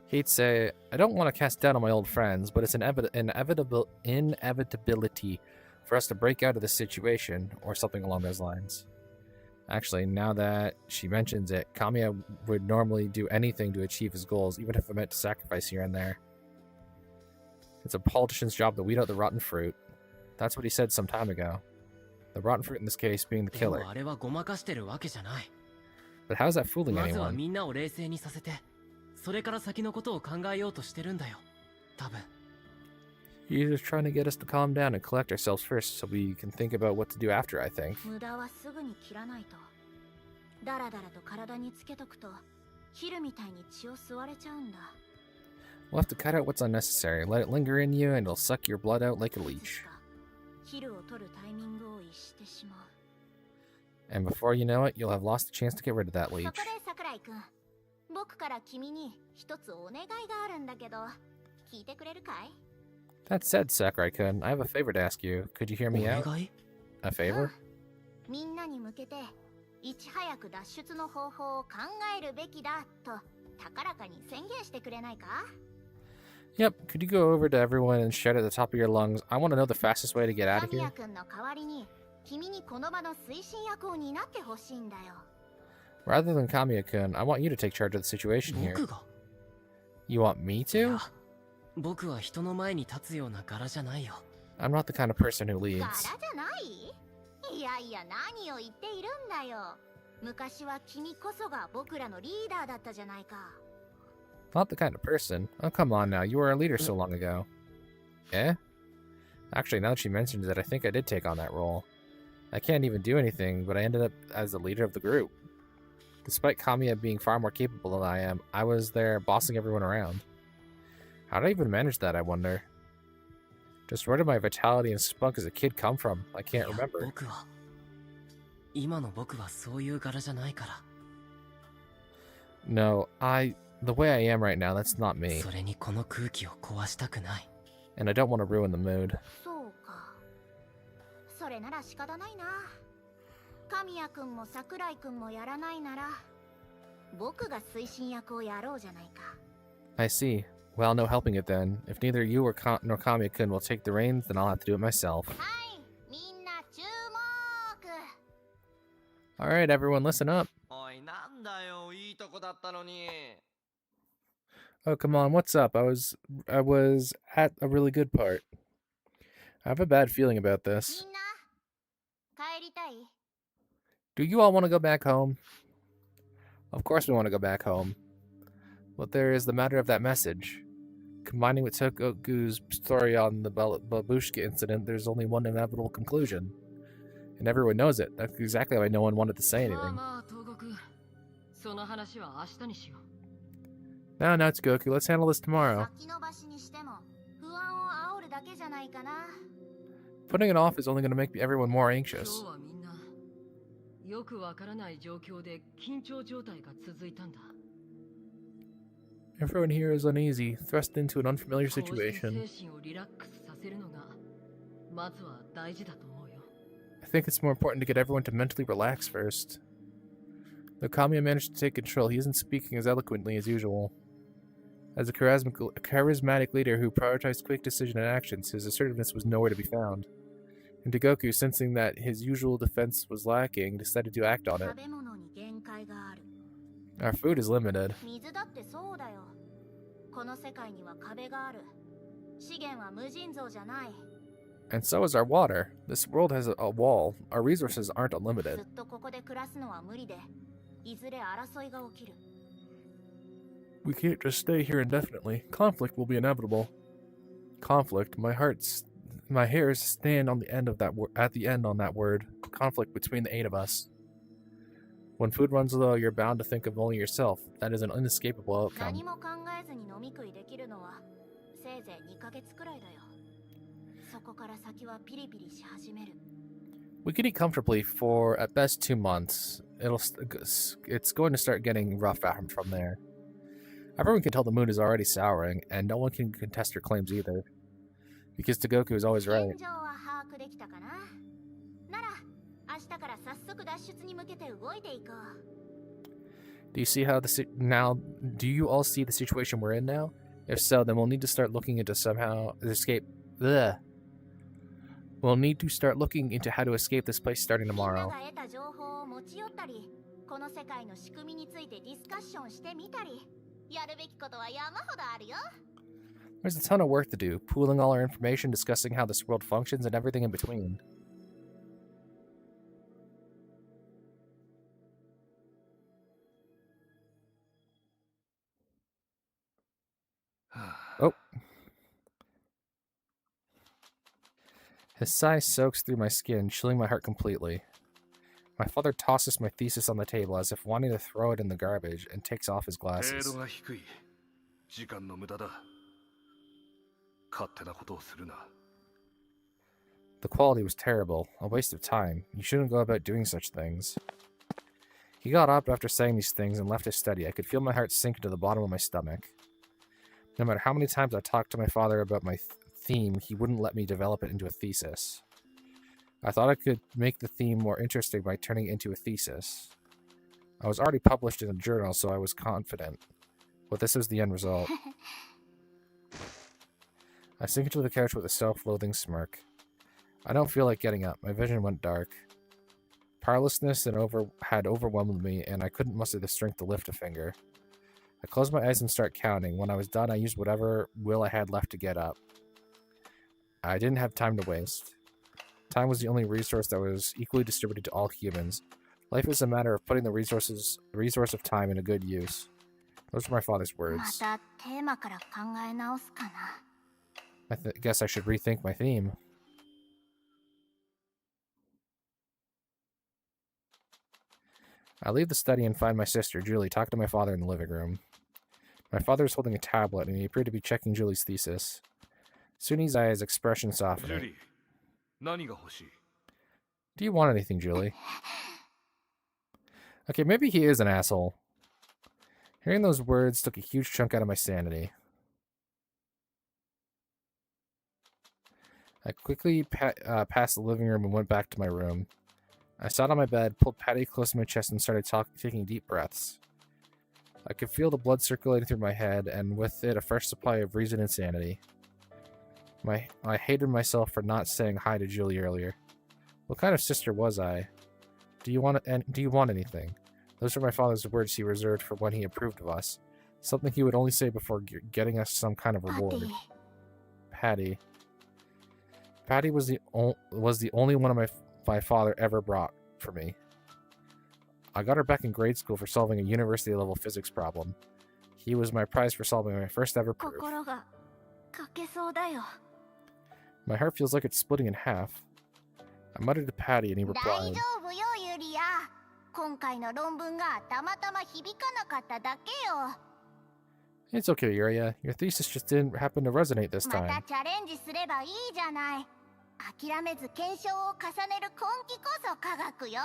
He'd say, I don't want to cast doubt on my old friends, but it's an inevitability for us to break out of this situation, or something along those lines. Actually, now that she mentions it, Kamiya would normally do anything to achieve his goals, even if it meant to sacrifice here and there. It's a politician's job to weed out the rotten fruit. That's what he said some time ago. The rotten fruit in this case being the でも killer. あれはごまかしてるわけじゃない。 But how's that fooling まずは anyone? みんなを冷静にさせて、それから先のことを考えようとしてるんだよ。多分。 He's just trying to get us to calm down and collect ourselves first so we can think about what to do after, I think. 無駄はすぐに切らないと。だらだらと体につけとくと、ヒルみたいに血を吸われちゃうんだ。 We'll have to cut out what's unnecessary, let it linger in you, and it'll suck your blood out like a いつ leech. しかヒルを取るタイミングを逸してしまう。 And before you know it, you'll have lost the chance to get rid of that そこ leech. で桜井くん、僕から君に一つお願いがあるんだけど、聞いてくれるかい？ That said, Sakurai-kun, I have a favor to ask you. Could you hear お me out? 願い？ A favor? みんなに向けていち早く脱出の方法を考えるべきだと高らかに宣言してくれないか？ Yep, could you go over to everyone and shout at the top of your lungs, I want to know the fastest way to get out of 神 here? 谷くんの代わりに君にこの場の推進役を担ってほしいんだよ。 Rather than Kamiya-kun, I want you to take charge of the situation here. 僕が？ You want me い to? や、僕は人の前に立つような柄じゃないよ。 I'm not the kind of person who 柄 leads. じゃない？いやいや、何を言っているんだよ。昔は君こそが僕らのリーダーだったじゃないか。 Not the kind of person. Oh, come on now, you were a leader so long ago. Eh? Actually, now that she mentions it, I think I did take on that role. I can't even do anything, but I ended up as the leader of the group. Despite Kamiya being far more capable than I am, I was there bossing everyone around. How did I even manage that, I wonder? Just where did my vitality and spunk as a kid come from? I い can't や remember. 僕は今の僕はそういう柄じゃないから。 No, the way I am right now, that's not me. それにこの空気を壊したくない。 And I don't want to ruin the mood. そうか。それなら仕方ないな。神谷くんも桜井くんもやらないなら、僕が推進役をやろうじゃないか。 I see. Well, no helping it then. If neither you nor Kamiya-kun will take the reins, then I'll have to do it myself. はい、みんな注目。 Alright, everyone, listen up. おい、なんだよ、いいとこだったのに。 Oh, come on, what's up? I was at a really good part. I have a bad feeling about み this. んな、帰りたい？ Do you all want to go back home? Of course we want to go back home. But there is the matter of that message. Combining with Togoku's story on the babushka incident, there's only one inevitable conclusion. And everyone knows it. That's exactly why no one wanted to say まあ anything. まあ東国その話は明日にしよう。 No, no, it's Goku. Let's handle this tomorrow. 先延ばしにしても不安を煽るだけじゃないかな。 Putting it off is only going to make everyone more 今 anxious. 日はみんなよくわからない状況で緊張状態が続いたんだ。 Everyone here is uneasy, thrust into an unfamiliar こうして situation. 精神をリラックスさせるのがまずは大事だと思うよ。 I think it's more important to get everyone to mentally relax first. Though Kamiya managed to take control, he isn't speaking as eloquently as usual. As a charismatic leader who prioritized quick decision and actions, his assertiveness was nowhere to be found. And Togoku, sensing that his usual defense was lacking, decided to act on it. 食べ物に限界がある。 Our food is limited. 水だってそうだよ。この世界には壁がある。資源は無尽蔵じゃない。 And so is our water. This world has a wall. Our resources aren't ず unlimited. っとここで暮らすのは無理で、いずれ争いが起きる。 We can't just stay here indefinitely. Conflict will be inevitable. Conflict. My hairs stand on the end of that at the end on that word. Conflict between the 8 of us. When food runs low, you're bound to think of only yourself. That is an inescapable 何 outcome. も考えずに飲み食いできるのはせいぜい2ヶ月くらいだよ。そこから先はピリピリし始める。 We could eat comfortably for at best 2 months. It's going to start getting rough from there. Everyone can tell the moon is already souring, and no one can contest her claims either. Because Togoku is always right. 現状は把握できたかな。なら明日から早速脱出に向けて動いていこう。 Do you see how now? Do you all see the situation we're in now? If so, then we'll need to start looking into escape. Ugh. We'll need to start looking into how to escape this place starting みんな tomorrow. が得た情報を持ち寄ったり、この世界の仕組みについてディスカッションしてみたり、やるべきことは山ほどあるよ。 There's a ton of work to do, pooling all our information, discussing how this world functions, and everything in between. Oh. His sigh soaks through my skin, chilling my heart completely. My father tosses my thesis on the table as if wanting to throw it in the garbage and takes off his glasses. 程度が低い。時間の無駄だ。勝手なことをするな。The quality was terrible, a waste of time. You shouldn't go about doing such things. He got up after saying these things and left his study. I could feel my heart sink into the bottom of my stomach. No matter how many times I talked to my father about my theme, he wouldn't let me develop it into a thesis. I thought I could make the theme more interesting by turning it into a thesis. I was already published in a journal, so I was confident. But this was the end result. I sink into the couch with a self-loathing smirk. I don't feel like getting up. My vision went dark. Powerlessness had overwhelmed me, and I couldn't muster the strength to lift a finger. I closed my eyes and started counting. When I was done, I used whatever will I had left to get up. I didn't have time to waste. Time was the only resource that was equally distributed to all humans. Life is a matter of putting the resource of time into good use. Those were my father's ま words. たテーマから考え直すかな。 I guess I should rethink my theme. I leave the study and find my sister, Julie, talking to my father in the living room. My father is holding a tablet, and he appeared to be checking Julie's thesis. Soon his eyes expression ジュ softening. リー、何が欲しい？ Do you want anything, Julie? Okay, maybe he is an asshole. Hearing those words took a huge chunk out of my sanity. I quickly passed the living room and went back to my room. I sat on my bed, pulled Patty close to my chest, and started taking deep breaths. I could feel the blood circulating through my head, and with it a fresh supply of reason and sanity. I hated myself for not saying hi to Julie earlier. What kind of sister was I? Do you want anything? Those were my father's words he reserved for when he approved of us. Something he would only say before getting us some kind of パテ reward. ィ、 Patty. Patty was the only one of my father ever brought for me. I got her back in grade school for solving a university-level physics problem. He was my prize for solving my first ever proof. 心がかけそうだよ。 My heart feels like it's splitting in half. I muttered to Patty, and he 大 replied, 丈夫よユリア。今回の論文がたまたま響かなかっただけよ。 "It's okay, Yuria. Your thesis just didn't happen to resonate this また time. チャレンジすればいいじゃない。諦めず検証を重ねる根気こそ科学よ。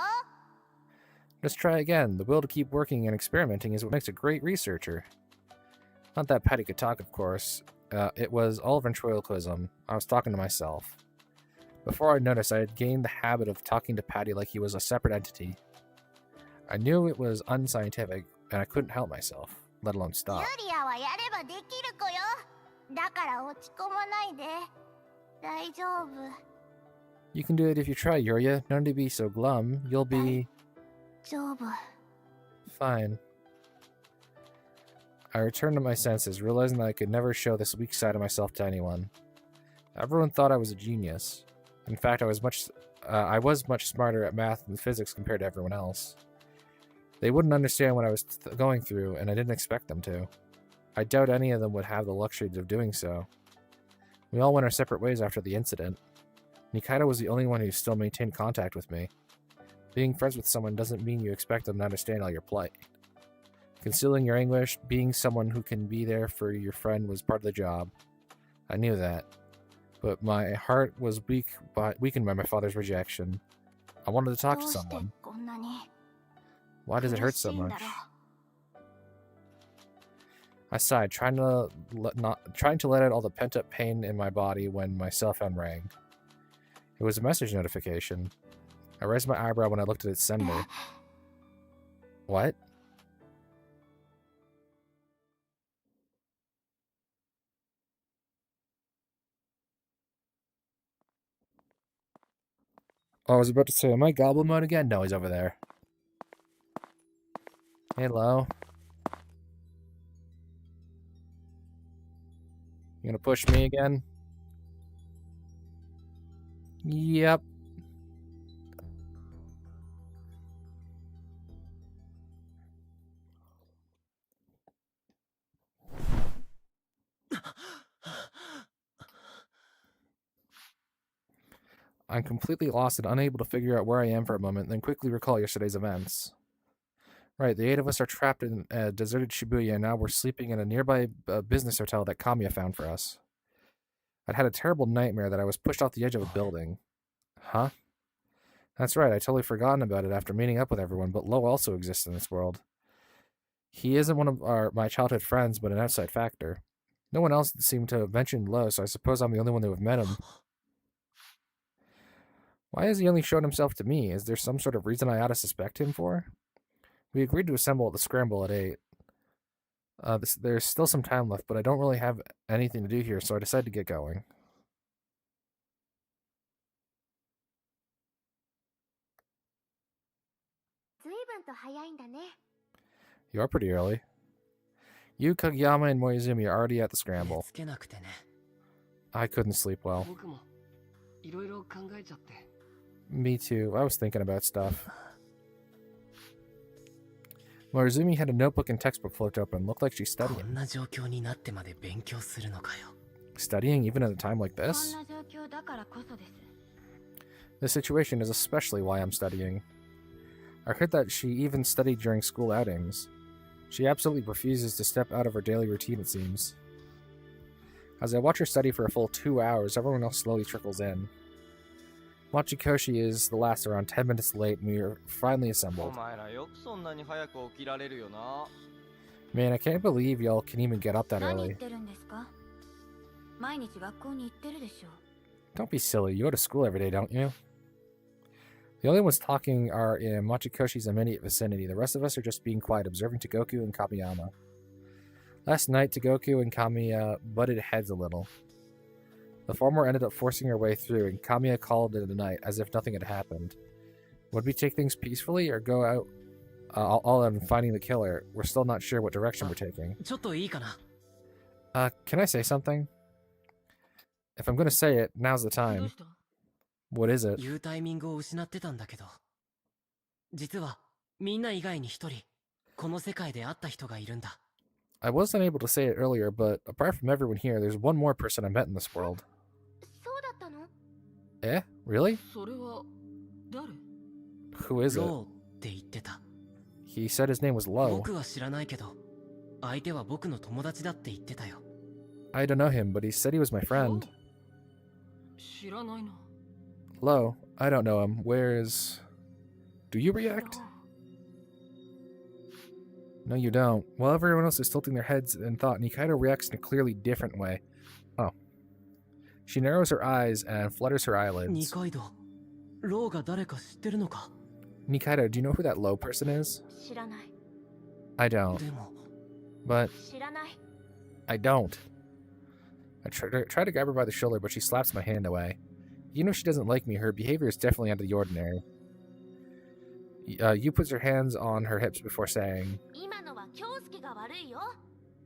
Just try again. The will to keep working and experimenting is what makes a great researcher." Not that Patty could talk, of course. It was all ventriloquism. I was talking to myself. Before I noticed, I had gained the habit of talking to Patty like he was a separate entity. I knew it was unscientific, and I couldn't help myself, let alone ユ stop. リアはやればできる子よ。だから落ち込まないで。大丈夫。 You can do it if you try, Yuria. No need to be so glum. You'll be 丈夫。 fine. I returned to my senses, realizing that I could never show this weak side of myself to anyone. Everyone thought I was a genius. In fact, I was much smarter at math and physics compared to everyone else. They wouldn't understand what I was going through, and I didn't expect them to. I doubt any of them would have the luxury of doing so. We all went our separate ways after the incident. Nikaido was the only one who still maintained contact with me. Being friends with someone doesn't mean you expect them to understand all your plight. Concealing your anguish, being someone who can be there for your friend was part of the job. I knew that. But my heart was weakened by my father's rejection. I wanted to talk to どうして someone. こんなに Why does it 苦 hurt し so いん much? だろう。 I sighed, trying to let out all the pent-up pain in my body when my cell phone rang. It was a message notification. I raised my eyebrow when I looked at its sender. What? Oh, I was about to say, am I goblin mode again? No, he's over there. Hey, Lowe. You gonna push me again? Yep. I'm completely lost and unable to figure out where I am for a moment, then quickly recall yesterday's events. Right, the 8 of us are trapped in a deserted Shibuya, and now we're sleeping in a nearby business hotel that Kamiya found for us. I'd had a terrible nightmare that I was pushed off the edge of a building. Huh? That's right, I'd totally forgotten about it after meeting up with everyone, but Lowe also exists in this world. He isn't one of my childhood friends, but an outside factor. No one else seemed to have mentioned Lowe, so I suppose I'm the only one who have met him. Why has he only shown himself to me? Is there some sort of reason I ought to suspect him for? We agreed to assemble at the scramble at 8. There's still some time left, but I don't really have anything to do here, so I decided to get going. You are pretty early. You, Kageyama, and Moizumi are already at the scramble. つけなくてね。 I couldn't sleep well. 僕もいろいろ考えちゃって。 Me too. I was thinking about stuff. Morizumi had a notebook and textbook flipped open. Looked like she's こ studying. んな状況になってまで勉強するのかよ。 Studying even at a time like こん this? な状況だからこそです。 This situation is especially why I'm studying. I heard that she even studied during school outings. She absolutely refuses to step out of her daily routine, it seems. As I watch her study for a full 2 hours, everyone else slowly trickles in. Machikoshi is the last, around 10 minutes late, and we are finally お assembled. 前らよくそんなに早く起きられるよな。 Man, I can't believe y'all can even get up that 何言 early. ってるんですか？毎日学校に行ってるでしょ。 Don't be silly. You go to school every day, don't you? The only ones talking are in Machikoshi's immediate vicinity. The rest of us are just being quiet, observing Togoku and Kamiyama. Last night, Togoku and Kamiya butted heads a little. The former ended up forcing her way through, and Kamiya called it a night, as if nothing had happened. Would we take things peacefully, or go out all out and finding the killer? We're still not sure what direction we're taking. ちょっといいかな。 Can I say something? If I'm gonna say it, now's the どう time. した？ What is it? 言うタイミングを失ってたんだけど。実は、みんな以外に一人、この世界で会った人がいるんだ。 I wasn't able to say it earlier, but apart from everyone here, there's one more person I met in this world. そうだったの？ Eh? Really? それは誰？ Who is it? ローって言ってた。 He said his name was Lowe. 僕は知らないけど、相手は僕の友達だって言ってたよ。 I don't know him, but he said he was my friend. 知らないな。 Lowe, I don't know him. Where's... Do you react? No, you don't. While everyone else is tilting their heads in thought, Nikaido reacts in a clearly different way. Oh. She narrows her eyes and flutters her 二 eyelids. 階堂、ローが誰か知ってるのか？ Nikaido, do you know who that Lowe person is? 知らない。 I don't. でも、 But 知らない。 I don't. I try to grab her by the shoulder, but she slaps my hand away. Even if she doesn't like me, her behavior is definitely out of the ordinary. You puts her hands on her hips before saying, 今のは京介が悪いよ。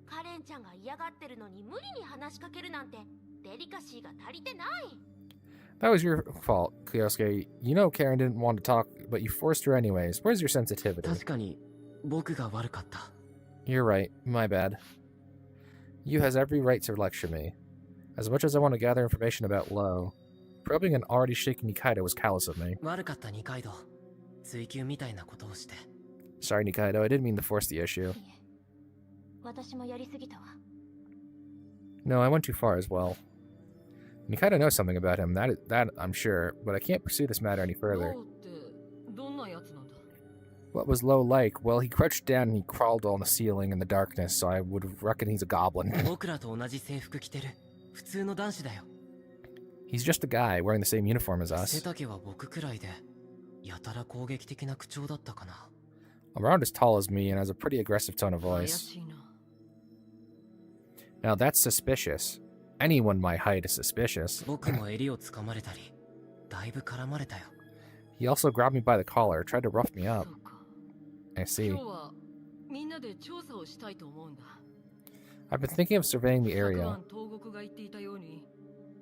カレンちゃんが嫌がってるのに無理に話しかけるなんてデリカシーが足りてない。 That was your fault, Kyosuke. You know Karen didn't want to talk, but you forced her anyways. Where's your sensitivity? 確かに僕が悪かった。 You're right. My bad. You has every right to lecture me. As much as I want to gather information about Lowe, probing an already shaken Nikaido was callous of me. 悪かった二階堂。追求みたいなことをして。 Sorry, Nikaido, I didn't mean to force the issue. いえ私もやりすぎたわ。 No, I went too far as well. Nikaido knows something about him, that I'm sure, but I can't pursue this matter any ロ further. ーってどんなやつなんだ？ What was Lowe like? Well, he crouched down and he crawled on the ceiling in the darkness, so I would reckon he's a goblin. 僕らと同じ制服着てる普通の男子だよ。 He's just a guy wearing the same uniform as 背 us. 丈は僕くらいでやたら攻撃的な口調だったかな。 Around as tall as me and has a pretty aggressive tone of 怪 voice. しいな。 Now that's suspicious. Anyone my height is suspicious. 僕も襟を掴まれたりだいぶ絡まれたよ。 He also grabbed me by the collar, tried to rough me そ up. うか。 I see. 今日はみんなで調査をしたいと思うんだ。 I've been thinking of surveying the 昨 area. 晩東国が言っていたように、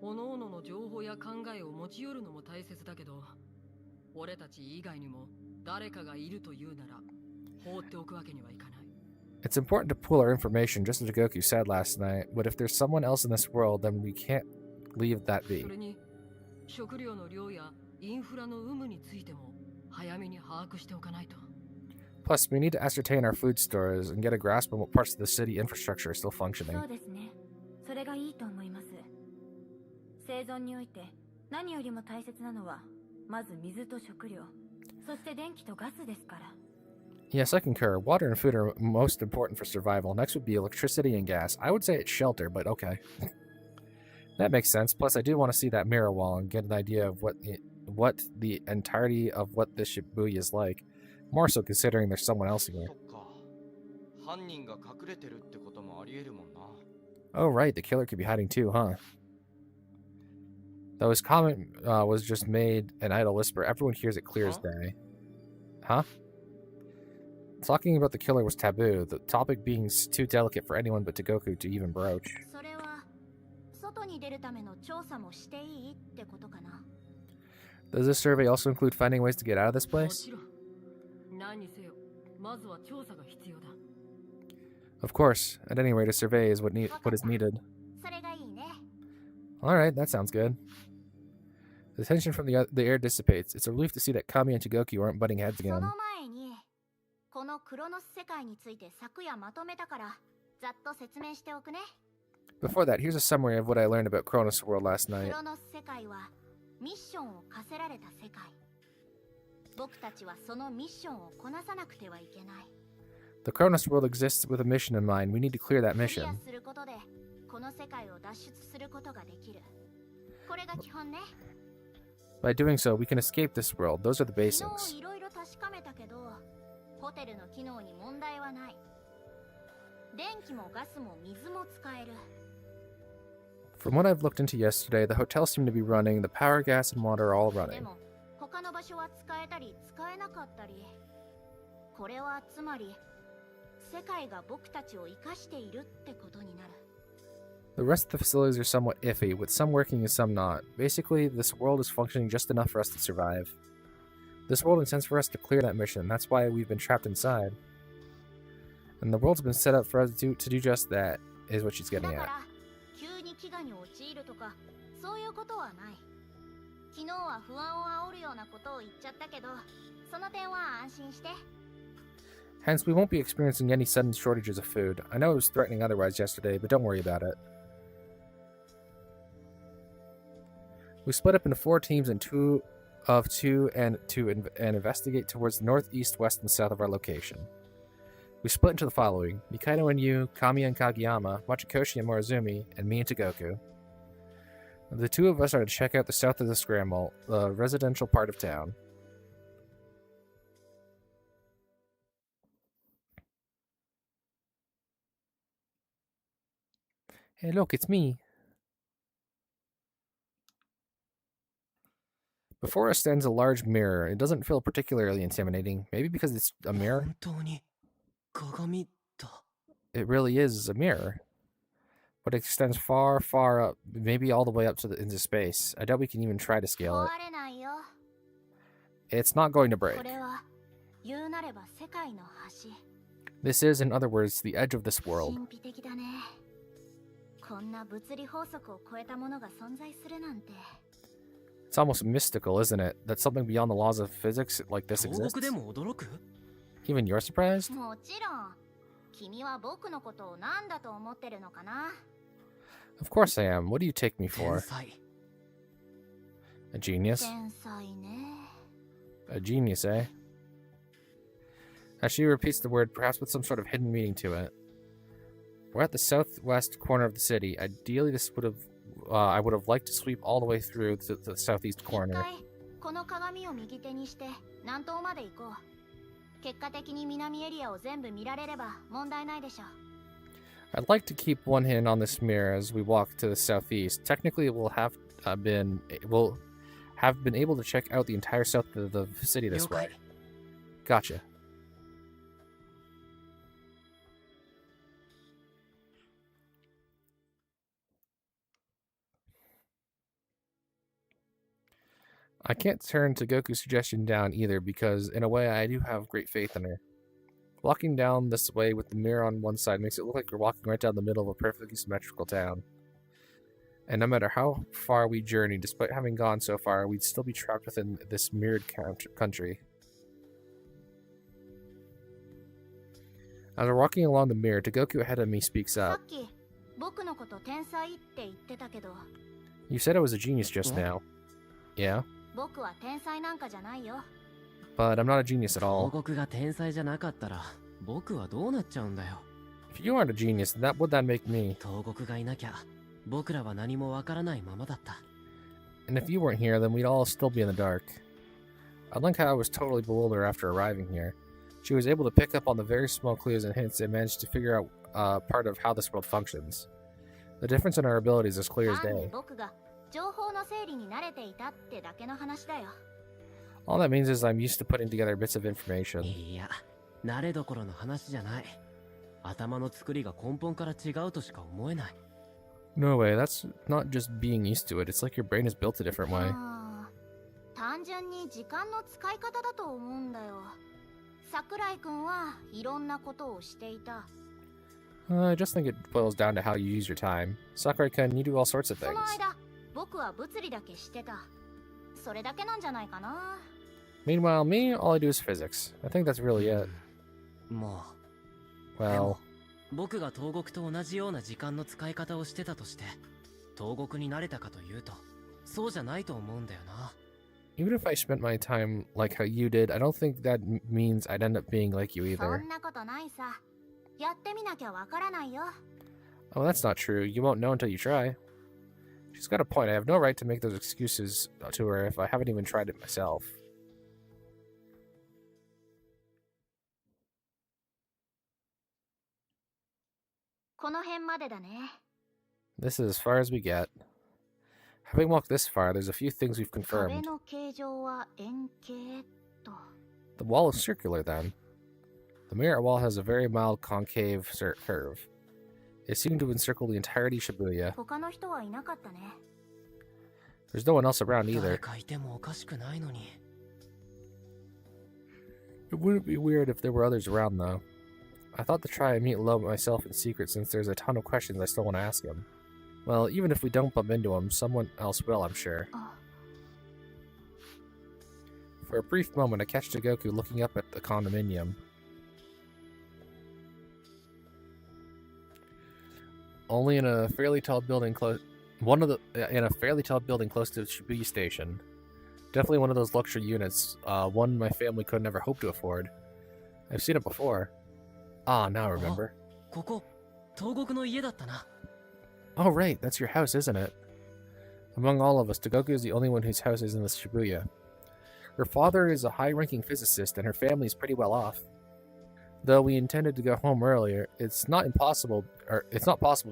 各々の情報や考えを持ち寄るのも大切だけど、俺たち以外にも誰かがいるというなら放っておくわけにはいかない。 It's important to pool our information, just as Togoku said last night, but if there's someone else in this world, then we can't leave that そ be. れに食料の量やインフラの有無についても早めに把握しておかないと。 Plus, we need to ascertain our food stores and get a grasp on what parts of the city infrastructure are still そ functioning. うですね。それがいいと思います。生存において何よりも大切なのはまず水と食料、そして電気とガスですから。 Yes, I concur. Water and food are most important for survival. Next would be electricity and gas. I would say it's shelter, but okay. That makes sense. Plus, I do want to see that mirror wall and get an idea of what the entirety of what this Shibuya is like. More so considering there's someone else here. そっか。犯人が隠れてるってこともあり得るもんな。 Oh, right. The killer could be hiding too, huh? Though his comment was just made an idle whisper, everyone hears it clear as day. Huh? Talking about the killer was taboo, the topic being too delicate for anyone but Togoku to even broach. それは外に出るための調査もしていいってことかな。 Does this survey also include finding ways to get out of this も place? ちろん。何にせよ、まずは調査が必要だ。 Of course. At any rate, a survey is what is needed. それがいいね。 Alright, that sounds good. The tension from the air dissipates. It's a relief to see that Kami and Togoku aren't butting heads そ again. の前に、このクロノス世界について昨夜まとめたから、ざっと説明しておくね。 Before that, here's a summary of what I learned about Chronos World last ク night. ロノス世界はミッションを課せられた世界。僕たちはそのミッションをこなさなくてはいけない。 The Chronos World exists with a mission in mind. We need to clear that クリア mission. することで、この世界を脱出することができる。これが基本ね。 By doing so, we can escape this world. Those are the 昨 basics. 日いろいろ確かめたけど、ホテルの機能に問題はない。電気もガスも水も使える。 From what I've looked into yesterday, the hotels seem to be running. The power, gas, and water are all で running. も他の場所は使えたり使えなかったり。これはつまり世界が僕たちを生かしているってことになる。 The rest of the facilities are somewhat iffy, with some working and some not. Basically, this world is functioning just enough for us to survive. This world intends for us to clear that mission. That's why we've been trapped inside. And the world's been set up for us to do just that, is what she's だ getting か at. ら急に飢餓に陥るとかそういうことはない。昨日は不安を煽るようなことを言っちゃったけど、その点は安心して。 Hence, we won't be experiencing any sudden shortages of food. I know it was threatening otherwise yesterday, but don't worry about it. We split up into 4 teams and 2 and investigate towards the north, east, west, and south of our location. We split into the following: Mikaido and you, Kami and Kageyama, Machikoshi and Morizumi, and me and Togoku. The 2 of us are to check out the south of the scramble, the residential part of town. Hey, look, it's me. Before us stands a large mirror. It doesn't feel particularly intimidating, maybe because it's a mirror. 本当に鏡だ。 It really is a mirror. But it extends far, far up, maybe all the way up into space. I doubt we can even try to scale 壊 it. れないよ。 It's not going to break. これは言うなれば世界の端。 This is, in other words, the edge of this world. 神秘的だね。こんな物理法則を超えたものが存在するなんて。It's almost mystical, isn't it? That something beyond the laws of physics like this 東 exists? 国でも驚く Even you're surprised? もちろん。君は僕のことを何だと思ってるのかな？ Of course I am. What do you take me 天 for? 才 A genius? 天才ね。 A genius, eh? As she repeats the word, perhaps with some sort of hidden meaning to it. We're at the southwest corner of the city. Ideally, this would have... I would have liked to sweep all the way through to the southeast 一 corner. 回この鏡を右手にして南東まで行こう。結果的に南エリアを全部見られれば問題ないでしょ。 I'd like to keep one hand on this mirror as we walk to the southeast. Technically, we'll have been able to check out the entire south of the city this 了 way. 解 Gotcha. I can't turn Togoku's suggestion down either because, in a way, I do have great faith in her. Walking down this way with the mirror on one side makes it look like we're walking right down the middle of a perfectly symmetrical town. And no matter how far we journey, despite having gone so far, we'd still be trapped within this mirrored country. As we're walking along the mirror, Togoku ahead of me speaks さ up. っき僕のこと天才って言ってたけど、 You said I was a genius just What? now. Yeah, 僕は天才なんかじゃないよ。 but I'm not a genius at all. 東国が天才じゃなかったら僕はどうなっちゃうんだよ If you aren't a genius, then would that make me? 東国がいなきゃ僕らは何もわからないままだった And if you weren't here, then we'd all still be in the dark. I like how I was totally bewildered after arriving here. She was able to pick up on the very small clues and hints and managed to figure out part of how this world functions. The difference in our abilities is clear as 単に day. 僕が情報の整理に慣れていたってだけの話だよ。 All that means is I'm used to putting together bits of information. いや慣れどころの話じゃない頭の作りが根本から違うとしか思えない No way, that's not just being used to it, it's like your brain is built a different way. あー単純に時間の使い方だと思うんだよ。桜井くんはいろんなことをしていた。 I just think it boils down to how you use your time. Sakurai-kun, you do all sorts of そ things. の間、僕は物理だけしてた。それだけなんじゃないかな。 Meanwhile, me, all I do is physics. I think that's really it. も Well, う僕が東国と同じような時間の使い方をしてたとして東国に慣れたかというとそうじゃないと思うんだよな even if I spent my time like how you did, I don't think that means I'd end up being like you そ either. んなことないさ。やってみなきゃわからないよ。 Oh, that's not true. You won't know until you try. She's got a point. I have no right to make those excuses to her if I haven't even tried it myself. この辺までだね。 This is as far as we get. Having walked this far, there's a few things we've 壁 confirmed. の形状は円形と。 The wall is circular then. The mirror wall has a very mild concave curve. It seemed to encircle the entirety of Shibuya. 他の人はいなかったね。 There's no one else around 誰 either. かいてもおかしくないのに It wouldn't be weird if there were others around though. I thought to try and meet Lowe myself in secret since there's a ton of questions I still want to ask him. Well, even if we don't bump into him, someone else will, I'm sure. あ、 For a brief moment, I catch Togoku looking up at the condominium. Only in a fairly tall building close to Shibuya Station. Definitely one of those luxury units, one my family could never hope to afford. I've seen it before. Ah, now I remember. ここ東国の家だったな Oh right, that's your house, isn't it? Among all of us, Togoku is the only one whose house is in this Shibuya. Her father is a high-ranking physicist, and her family is pretty well off. Though we intended to go home earlier, it's not possible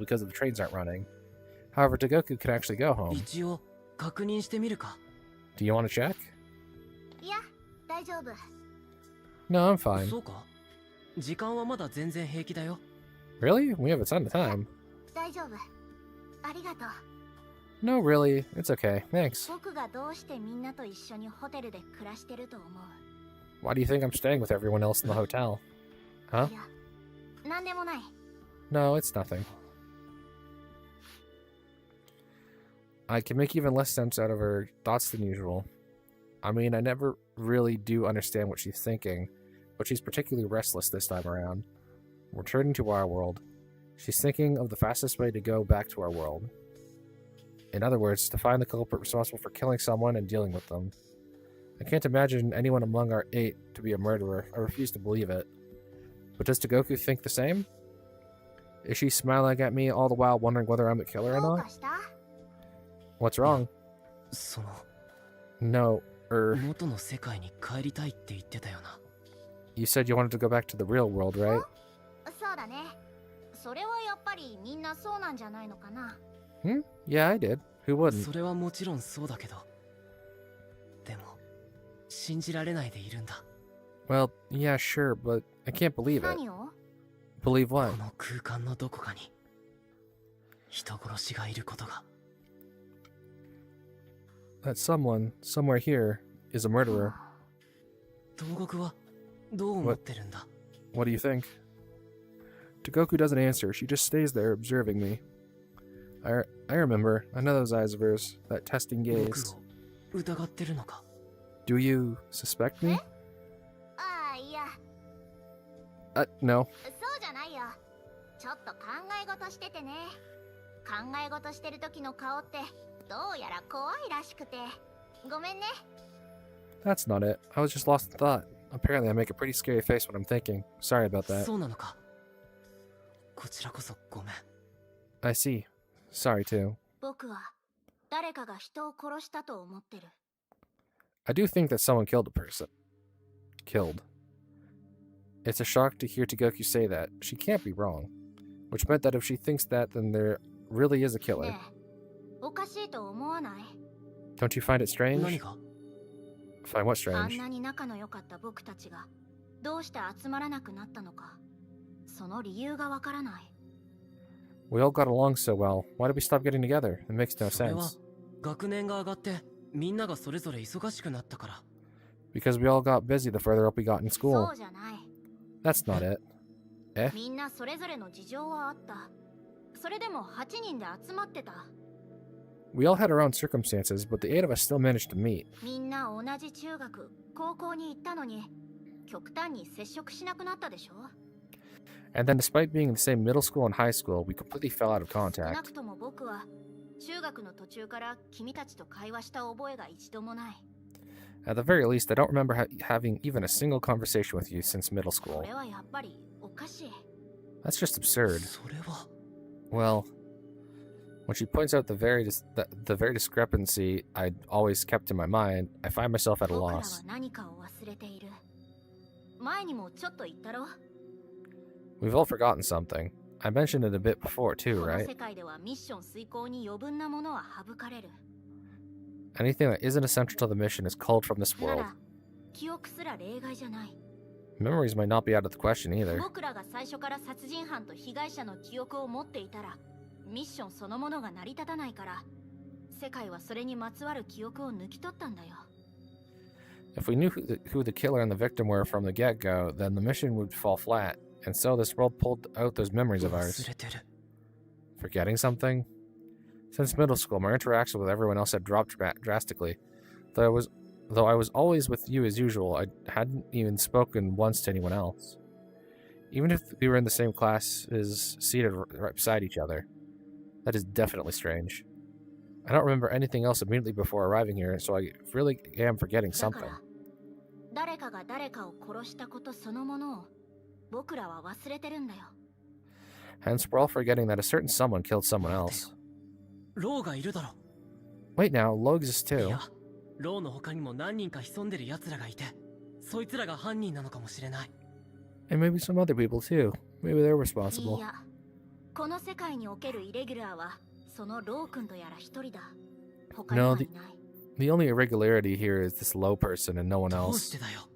because the trains aren't running. However, Togoku can actually go home. 一応確認してみるか Do you want to check? いや、大丈夫。 No, I'm fine. そうか時間はまだ全然平気だよ Really? We have a ton of time. 大丈夫。ありがとう。 No, really. It's okay. Thanks. 僕がどうしてみんなと一緒にホテルで暮らしてると思う？ Why do you think I'm staying with everyone else in the hotel? Huh? いや、なんでもない。 No, it's nothing. I can make even less sense out of her thoughts than usual. I mean, I never really do understand what she's thinking, but she's particularly restless this time around. Returning to our world, she's thinking of the fastest way to go back to our world. In other words, to find the culprit responsible for killing someone and dealing with them. I can't imagine anyone among our 8 to be a murderer. I refuse to believe it. But does Togoku think the same? Is she smiling at me all the while wondering whether I'm the killer or どう not? かした？ What's wrong? その No, 元の世界に帰りたいって言ってたよな。 you said you wanted to go back to the real world, right? そうだね。それはやっぱりみんなそうなんじゃないのかな。 Yeah, I did. Who wouldn't? それはもちろんそうだけど、でも信じられないでいるんだ。 Well, yeah, sure, but I can't believe it. 何を？ Believe こ what? の空間のどこかに人殺しがいることが。 That someone, somewhere here, is a murderer. 東国はどう思ってるんだ？ What do you think? Togoku doesn't answer. She just stays there, observing me. I remember. I know those eyes of hers, that testing 僕 gaze. を疑ってるのか？ Do you suspect me? ああ、いや、 No. そうじゃないよ。ちょっと考え事しててね。考え事してる時の顔ってどうやら怖いらしくて。ごめんね。 That's not it. I was just lost in thought. Apparently, I make a pretty scary face when I'm thinking. Sorry about that. そうなのか。こちらこそごめん。 I see. Sorry, too. 僕は誰かが人を殺したと思ってる。 I do think that someone killed a person. Killed. It's a shock to hear Togoku say that. She can't be wrong. Which meant that if she thinks that, then there really is a killer. ねえ、おかしいと思わない？ Don't you find it strange? 何が？ Find what あん strange? なに仲の良かった僕たちがどうして集まらなくなったのか。その理由がわからない。 We all got along so well. Why did we stop getting together? It makes no それは sense. 学年が上がってみんながそれぞれ忙しくなったから。 Because we all got busy the further up we got in そ school. うじゃない。 That's not it. みんなそれぞれの事情はあった。それでも8人で集まってた。 We all had our own circumstances, but the 8 of us still managed to meet. みんな同じ中学、高校に行ったのに、極端に接触しなくなったでしょ。 And then despite being in the same middle school and high school, we completely fell out of 少な contact. くとも僕は中学の途中から君たちと会話した覚えが一度もない。 At the very least, I don't remember having even a single conversation with you since middle こ school. れはやっぱりおかしい。 That's just absurd. それは Well, when she points out the very discrepancy I'd always kept in my mind, I find myself at a 僕らは loss. 何かを忘れている。前にもちょっと言ったろ。 We've all forgotten something. I mentioned it a bit before too, この right? 世界ではミッション遂行に余分なものは省かれる。 Anything that isn't essential to the mission is culled from this な world. ら記憶すら例外じゃない。 Memories might not be out of the question either. 僕らが最初から殺人犯と被害者の記憶を持っていたら、ミッションそのものが成り立たないから、世界はそれにまつわる記憶を抜き取ったんだよ。 If we knew who the killer and the victim were from the get-go, then the mission would fall flat. And so this world pulled out those memories of 忘 ours. れてる。 Forgetting something? Since middle school, my interaction with everyone else had dropped drastically. Though I was always with you as usual, I hadn't even spoken once to anyone else. Even if we were in the same classes, seated right beside each other. That is definitely strange. I don't remember anything else immediately before arriving here, so I really am forgetting だか something. ら、誰かが誰かを殺したことそのものを僕らは忘れてるんだよ。 Hence, we're all forgetting that a certain someone killed someone else. ローがいるだろ。 Wait now, Lowe exists い too. や、ローの他にも何人か潜んでる奴らがいて、そいつらが犯人なのかもしれない。 And maybe some other people too. Maybe they're い responsible. や、この世界におけるイレギュラーはそのロー君とやら一人だ。他にはいない。 The only irregularity here is this Lowe person and no one どうし else. てだよ。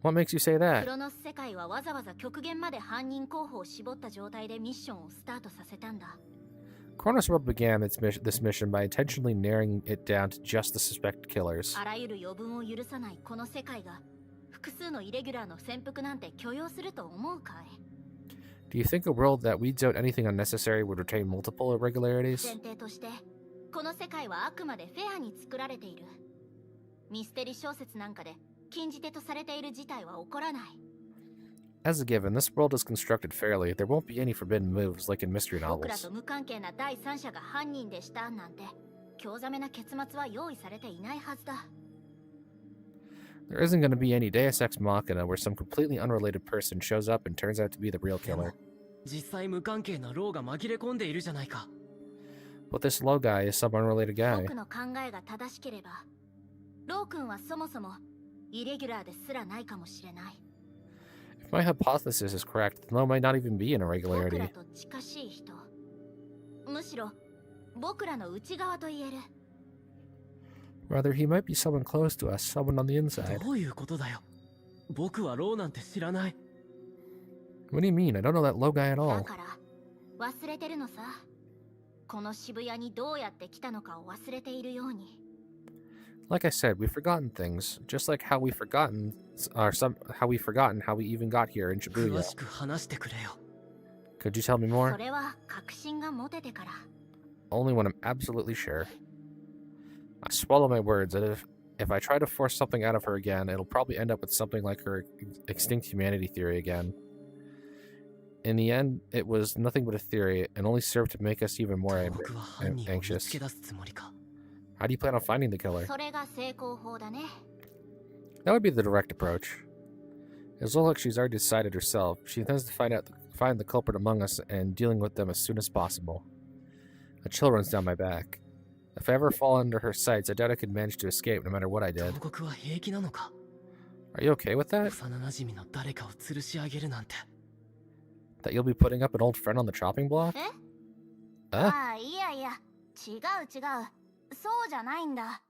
What makes you say ク that? ロノス世界はわざわざ極限まで犯人候補を絞った状態でミッションをスタートさせたんだ。 Chronos World began this mission by intentionally narrowing it down to just the suspected killers. あらゆる余分を許さないこの世界が複数のイレギュラーの潜伏なんて許容すると思うかい？ Do you think a world that weeds out anything unnecessary would retain multiple irregularities? 前提としてこの世界はあくまでフェアに作られている。ミステリ小説なんかで禁じ手とされている事態は起こらない。As a given, this world is constructed fairly. There won't be any forbidden moves like in mystery 僕ら novels. と無関係な第三者が犯人でしたなんて興ざめな結末は用意されていないはずだ。There isn't going to be any Deus Ex Machina where some completely unrelated person shows up and turns out to be the real でも killer. 実際無関係なローが紛れ込んでいるじゃないか。 But this Lowe guy is some unrelated guy. 僕の考えが正しければ、ロー君はそもそもイレギュラーですらないかもしれない。 If my hypothesis is correct, then Lowe might not even be an 僕 irregularity. らと近しい人、むしろ僕らの内側と言える。 Rather, he might be someone close to us, someone on the inside. どういうことだよ。僕はローなんて知らない。 What do you mean? I don't know that Lowe guy at だ all. から忘れてるのさ。この渋谷にどうやって来たのかを忘れているように。 Like I said, we've forgotten things, just like how we've forgotten how we even got here in 詳 Shibuya. しく話してくれよ。 Could you tell me そ more? れは確信が持ててから。 Only when I'm absolutely sure. I swallow my words, and if I try to force something out of her again, it'll probably end up with something like her extinct humanity theory again. In the end, it was nothing but a theory, and only served to make us even more 僕は犯人を見つ anxious. け出すつもりか。 How do you plan on finding the killer? それが成功法だね。 That would be the direct approach. It's all like she's already decided herself. She intends to find the culprit among us and dealing with them as soon as possible. A chill runs down my back. If I ever fall under her sights, I doubt I could manage to escape no matter what I did. 東国は平気なのか。 Are you okay with that? 幼馴染の誰かを吊るし上げるなんて。 That you'll be putting up an old friend on the chopping block? え Huh? ああ、いやいや、違う違う。そうじゃないんだ。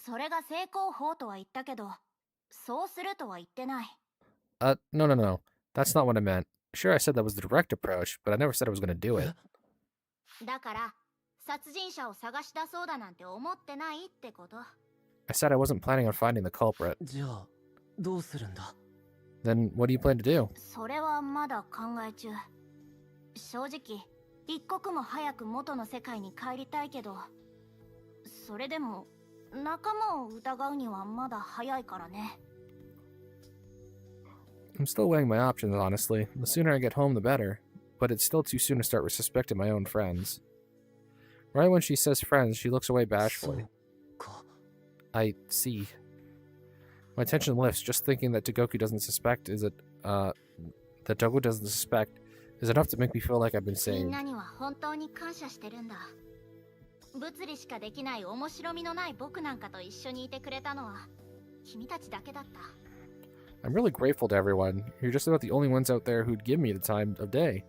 それが成功法とは言ったけど、そうするとは言ってない。No. That's not what I meant. Sure, I said that was the direct approach, but I never said I was going to do it. だから、殺人者を探し出そうだなんて思ってないってこと。 I said I wasn't planning on finding the culprit. じゃあ、どうするんだ。 Then what do you plan to do? それはまだ考え中。正直、一刻も早く元の世界に帰りたいけど、それでも仲間を疑うにはまだ早いからね。 I'm still weighing my options, honestly. The sooner I get home, the better. But it's still too soon to start suspecting my own friends. Right when she says friends, she looks away そ bashfully. うか。 I see. My tension lifts just thinking that Togoku doesn't suspect that Togoku doesn't suspect is enough to make me feel like I've been みん saved. なには本当に感謝してるんだ。物理しかできない面白みのない僕なんかと一緒にいてくれたのは君たちだけだった。 I'm really grateful to everyone. You're just about the only ones out there who'd give me the time of day.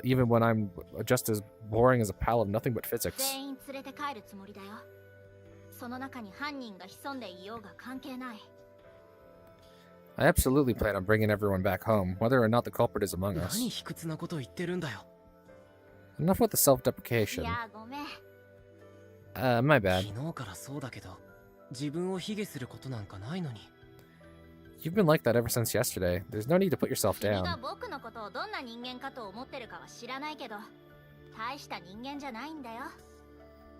Even when I'm just as boring as a pal of nothing but physics. 全員連れて帰るつもりだよ。その中に犯人が潜んでいようが関係ない。 I absolutely plan on bringing everyone back home, whether or not the culprit is among us. 何卑屈なこと言ってるんだよ。 Enough with the い self-deprecation. や、ごめん。 My bad. 昨日からそうだけど、自分を卑下することなんかないのに。 You've been like that ever since yesterday. There's no need to put yourself 君が down. 僕のことをどんな人間かと思ってるかは知らないけど、大した人間じゃないんだよ。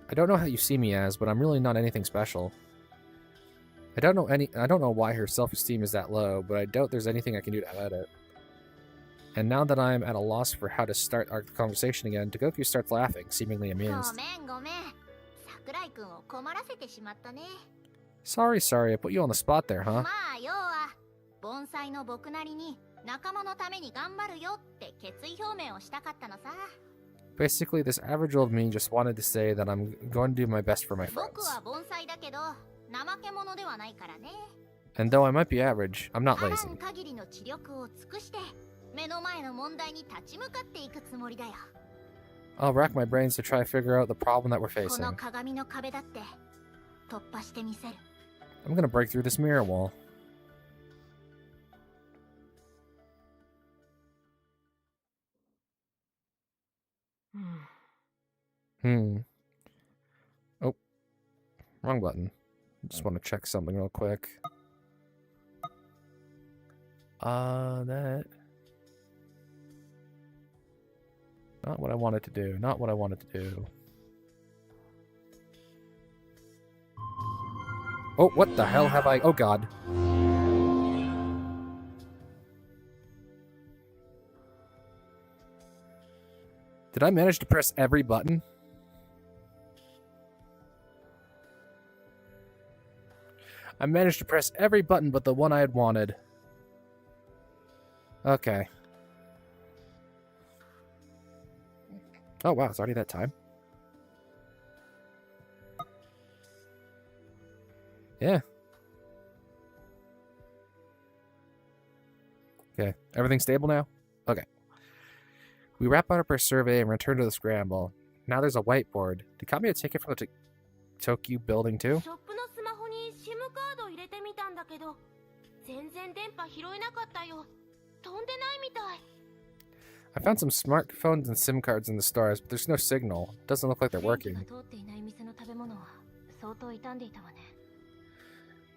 I don't know how you see me as, but I'm really not anything special. I don't know why her self-esteem is that low, but I doubt there's anything I can do to add it. And now that I'm at a loss for how to start our conversation again, Togoku starts laughing, seemingly ご amused. めんごめん。桜井くんを困らせてしまったね。 Sorry, I put you on the spot there, huh? まあ要は盆栽の僕なりに仲間のために頑張るよって決意表明をしたかったのさ。 Basically, this average old me just wanted to say that I'm going to do my best for my 僕 friends. は盆栽だけど怠け者ではないからね。 And though I might be average, I'm not あら lazy. ん限りの知力を尽くして目の前の問題に立ち向かっていくつもりだよ。 I'll rack my brains to try to figure out the problem that we're この facing. 鏡の壁だって突破してみせる。 I'm gonna break through this mirror wall. Oh. Wrong button. Just want to check something real quick. That... Not what I wanted to do. Not what I wanted to do. Oh, what the hell have I... Oh, God. Did I manage to press every button? I managed to press every button but the one I had wanted. Okay. Oh, wow, it's already that time. Yeah. Okay, everything stable now? Okay. We wrap up our survey and return to the scramble. Now there's a whiteboard. Did Kamiya take it from the Tokyo building too? ショップのスマホに SIM カード入れてみたんだけど、全然電波拾えなかったよ。飛んでないみたい。 I found some smartphones and SIM cards in the stores, but there's no signal. It doesn't look like they're 電気 working. が通っていない店の食べ物は相当傷んでいたわね。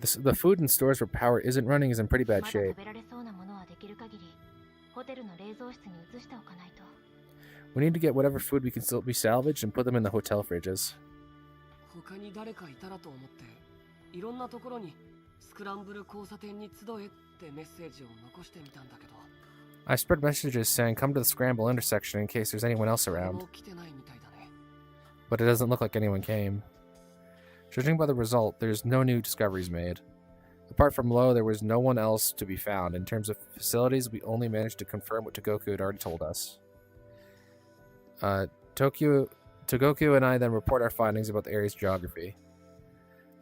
The food in stores where power isn't running is in pretty ま bad だ shape. 食べられそうなものはできる限り、ホテルの冷蔵室に移しておかないと。 We need to get whatever food we can still be salvaged and put them in the hotel fridges. 他に誰かいたらと思っていろんなところにスクランブル交差点に集えってメッセージを残してみたんだけど I spread messages saying come to the scramble intersection in case there's anyone else 誰 around, も来てないみたいだね but it doesn't look like anyone came. Judging by the result, there's no new discoveries made. Apart from Lowe, there was no one else to be found. In terms of facilities, we only managed to confirm what Togoku had already told us. Togoku and I then report our findings about the area's geography.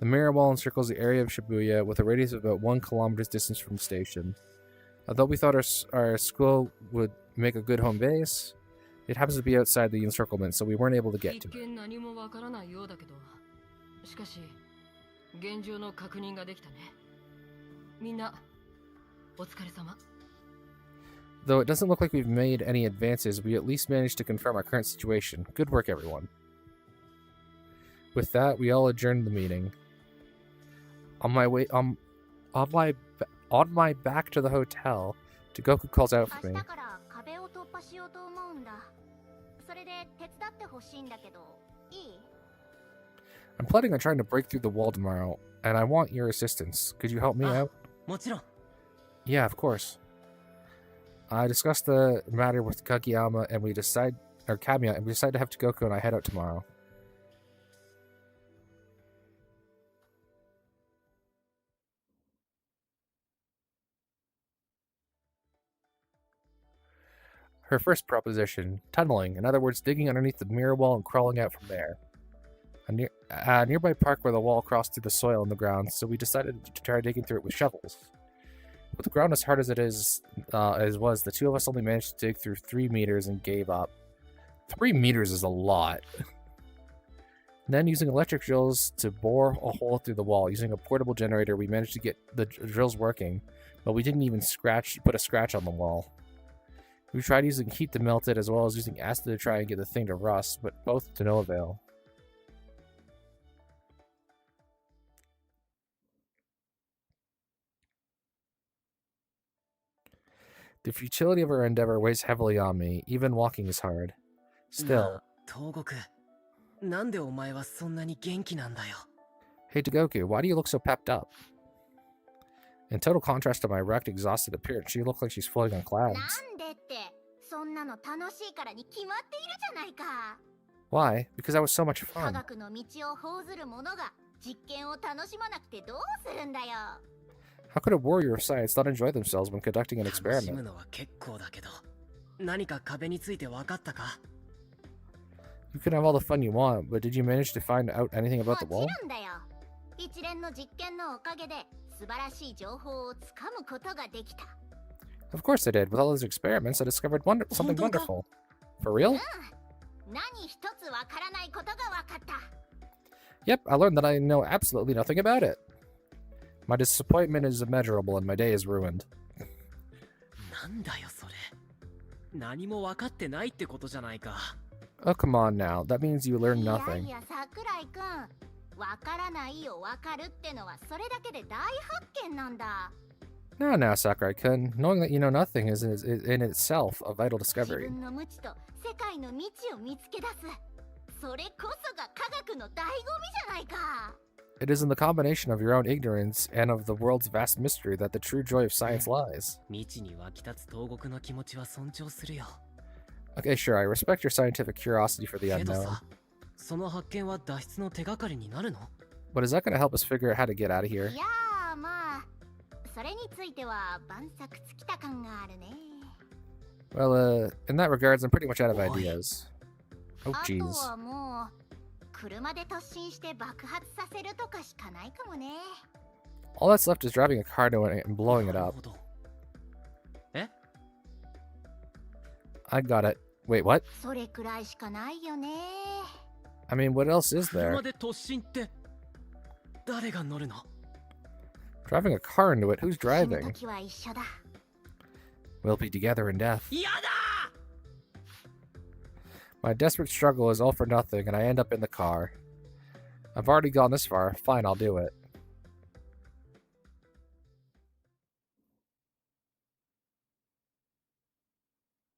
The mirror wall encircles the area of Shibuya with a radius of about 1 kilometer's distance from the station. Although we thought our school would make a good home base, it happens to be outside the encirclement, so we weren't able to get 一 to it. 見何もわからないようだけど、しかし現状の確認ができたね。みんなお疲れ様。 Though it doesn't look like we've made any advances, we at least managed to confirm our current situation. Good work, everyone. With that, we all adjourned the meeting. On my back to the hotel, Togoku calls out for 明 me. 日から壁を突破しようと思うんだ。それで手伝ってほしいんだけど、いい？ I'm planning on trying to break through the wall tomorrow, and I want your assistance. Could you help me out? もちろん Yeah, of course. I discussed the matter with Kageyama, and Kamiya, and we decided to have Togoku and I head out tomorrow. Her first proposition, tunneling, in other words, digging underneath the mirror wall and crawling out from there. A nearby park where the wall crossed through the soil in the ground, so we decided to try digging through it with shovels. With the ground as hard as it is, the two of us only managed to dig through 3 meters and gave up. 3 meters is a lot. Then, using electric drills to bore a hole through the wall, using a portable generator, we managed to get the drills working, but we didn't even put a scratch on the wall. We tried using heat to melt it, as well as using acid to try and get the thing to rust, but both to no avail. The futility of our endeavor weighs heavily on me. Even walking is hard. Still. 東国なんでお前はそんなに元気なんだよ Hey Togoku, why do you look so pepped up? In total contrast to my wrecked, exhausted appearance, she looked like she's floating on な clouds. んでって、そんなの楽しいからに決まっているじゃないか。 Why? Because that was so much 科 fun. 学の道を奉ずる者が実験を楽しまなくてどうするんだよ。 How could a warrior of science not enjoy themselves when conducting an 楽し experiment? むのは結構だけど何か壁について分かったか You can have all the fun you want, but did you manage to find out anything も about ち the ろ wall? んだよ。一連の実験のおかげで素晴らしい情報をつかむことができた。 Of course I did. With all those experiments, I discovered something wonderful. For real? 何一つわからないことがわかった。 Yep, I learned that I know absolutely nothing about it. My disappointment is immeasurable and my day is ruined. なんだよそれ何も分かってないってことじゃないか Oh, come on now. That means you learned いや nothing. いや、桜井くん。わからないよ、わかるってのはそれだけで大発見なんだ。 Now, Sakurai-kun. Knowing that you know nothing is in itself a vital 自 discovery. 分の無知と世界の未知を見つけ出す。それこそが科学の醍醐味じゃないか。It is in the combination of your own ignorance and of the world's vast mystery that the true joy of science lies. 未知に湧き立つ東国の気持ちは尊重するよ。 Okay, sure, I respect your scientific curiosity for the けど unknown. さ、その発見は脱出の手がかりになるの？ But is that going to help us figure out how to get out of here? いやーまあそれについては万策尽きた感があるね。 Well, in that regards, I'm pretty much out of Boy. ideas. Oh, あと jeez. はもう車で突進して爆発させるとかしかないかもね。 All that's left is driving a car to it and blowing it なる up. ほど。え？ I got it. Wait, what? それくらいしかないよね。 I mean, what else is there? 車で突進って誰が乗るの？ Driving a car into it? Who's 死ぬ driving? 時は一緒だ。 We'll be together in death. 嫌だ！ My desperate struggle is all for nothing, and I end up in the car. I've already gone this far. Fine, I'll do it.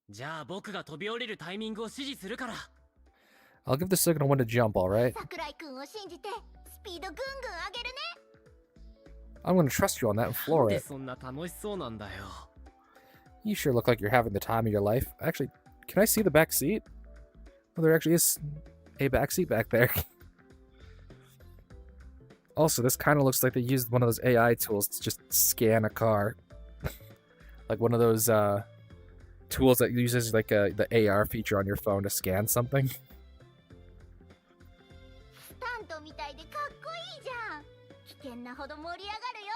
じゃあ僕が飛び降りるタイミングを指示するから。 I'll give the signal when to jump, alright? 桜井くんを信じてスピードぐんぐん上げるね。 I'm gonna trust you on that and なん floor で it. そんな楽しそうなんだよ。 You sure look like you're having the time of your life. Actually, can I see the back seat? Oh, there actually is a back seat back there. Also, this kind of looks like they used one of those AI tools to just scan a car. Like one of those tools that uses like the AR feature on your phone to scan something. スタントみたいでかっこいいじゃん。危険なほど盛り上がるよ。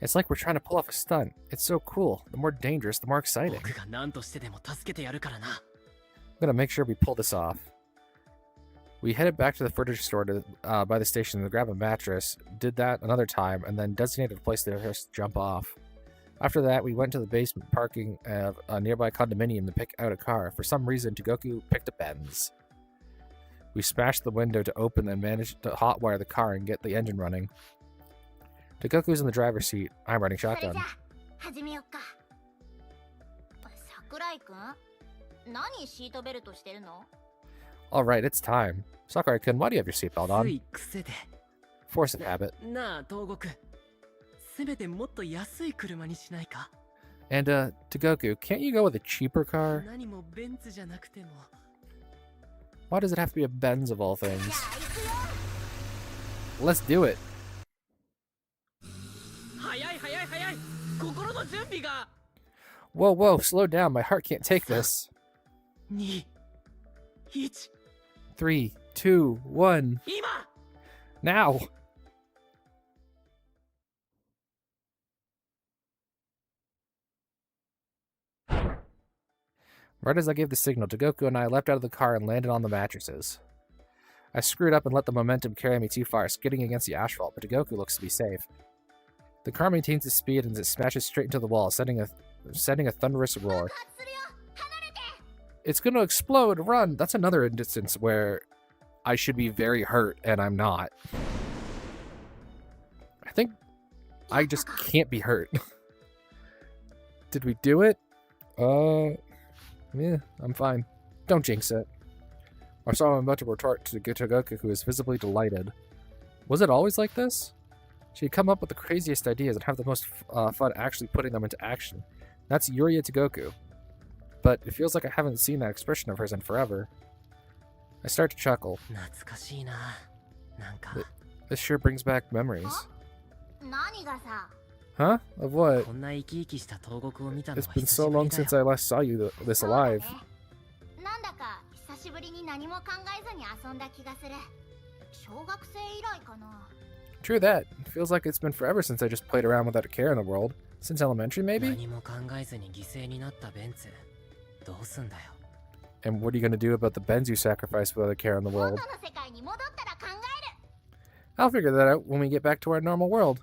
It's like we're trying to pull off a stunt. It's so cool. The more dangerous, the more exciting. 僕が何としてでも助けてやるからな。 I'm gonna make sure we pull this off. We headed back to the furniture store to by the station to grab a mattress, did that another time, and then designated a place to just jump off. After that, we went to the basement parking of a nearby condominium to pick out a car. For some reason, Togoku picked a Benz. We smashed the window to open and managed to hotwire the car and get the engine running. Togoku's in the driver's seat. I'm riding それ shotgun. じゃあ始めよっか。桜井くん、何シートベルトしてるの？ Alright, it's time. Sakurai-kun, why do you have your seatbelt つ on? い癖で。 Force of habit. なあ東国。せめてもっと安い車にしないか？ And, Togoku, can't you go with a cheaper car? 何もベンツじゃなくても。 Why does it have to be a Benz of all じゃ things? あ行くよ。 Let's do it. 早い早い早い。心の準備が。 Whoa, whoa, slow down. My heart can't take this. 2、1、 3, 2, 1. 今。 Now! Right as I gave the signal, Togoku and I leapt out of the car and landed on the mattresses. I screwed up and let the momentum carry me too far, skidding against the asphalt, but Togoku looks to be safe. The car maintains its speed and it smashes straight into the wall, sending a thunderous roar. 爆発するよ。離れて。 It's gonna explode! Run! That's another instance where I should be very hurt and I'm not. I think I just can't be hurt. Did we do it? Yeah, I'm fine. Don't jinx it. I saw him about to retort to Togoku, who is visibly delighted. Was it always like this? She'd come up with the craziest ideas and have the most fun actually putting them into action. That's Yuria Togoku. But it feels like I haven't seen that expression of hers in forever. I start to chuckle. 懐かしいな。なんか。 This sure brings back memories. 何がさ。 Huh? Of what? こんな生き生きした東国を見たの It's は been 久 so しぶ long りだ since I よ。 last saw you this そうだね alive. なんだか久しぶりに何も考えずに遊んだ気がする。小学生以来かな。 True that. It feels like it's been forever since I just played around without a care in the world. Since elementary, maybe? 何も考えずに犠牲になったベンツ。どうすんだよ。 And what are you gonna do about the Benz you sacrificed without a care in the 元 world? の世界に戻ったら考える。 I'll figure that out when we get back to our normal world.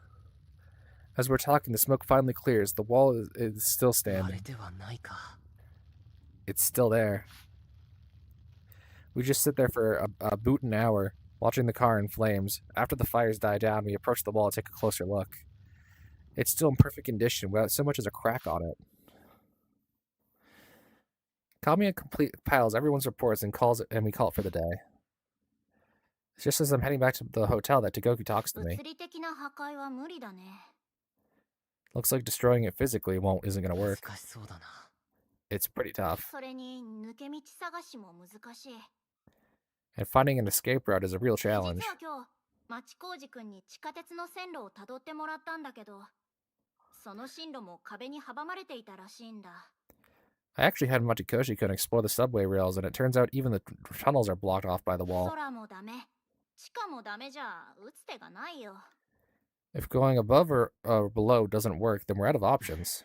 As we're talking, the smoke finally clears. The wall is still あれ standing. ではないか。 It's still there. We just sit there for a boot an hour, watching the car in flames. After the fires die down, we approach the wall to take a closer look. It's still in perfect condition, without so much as a crack on it. Kamiya compiles everyone's reports and we call it for the day. It's just as I'm heading back to the hotel that Togoku talks to me. 物理的な破壊は無理だね。 Looks like destroying it physically isn't gonna work. 難しそうだな。 It's pretty tough. それに抜け道探しも難しい。 And finding an escape route is a real 実は challenge. 今日、町工事くんに地下鉄の線路をたどってもらったんだけど、その進路も壁に阻まれていたらしいんだ。 I actually had Machikoshi-kun explore the subway rails, and it turns out even the tunnels are blocked off by the wall. 空もダメ、地下もダメじゃ打つ手がないよ。 If going above or below doesn't work, then we're out of options.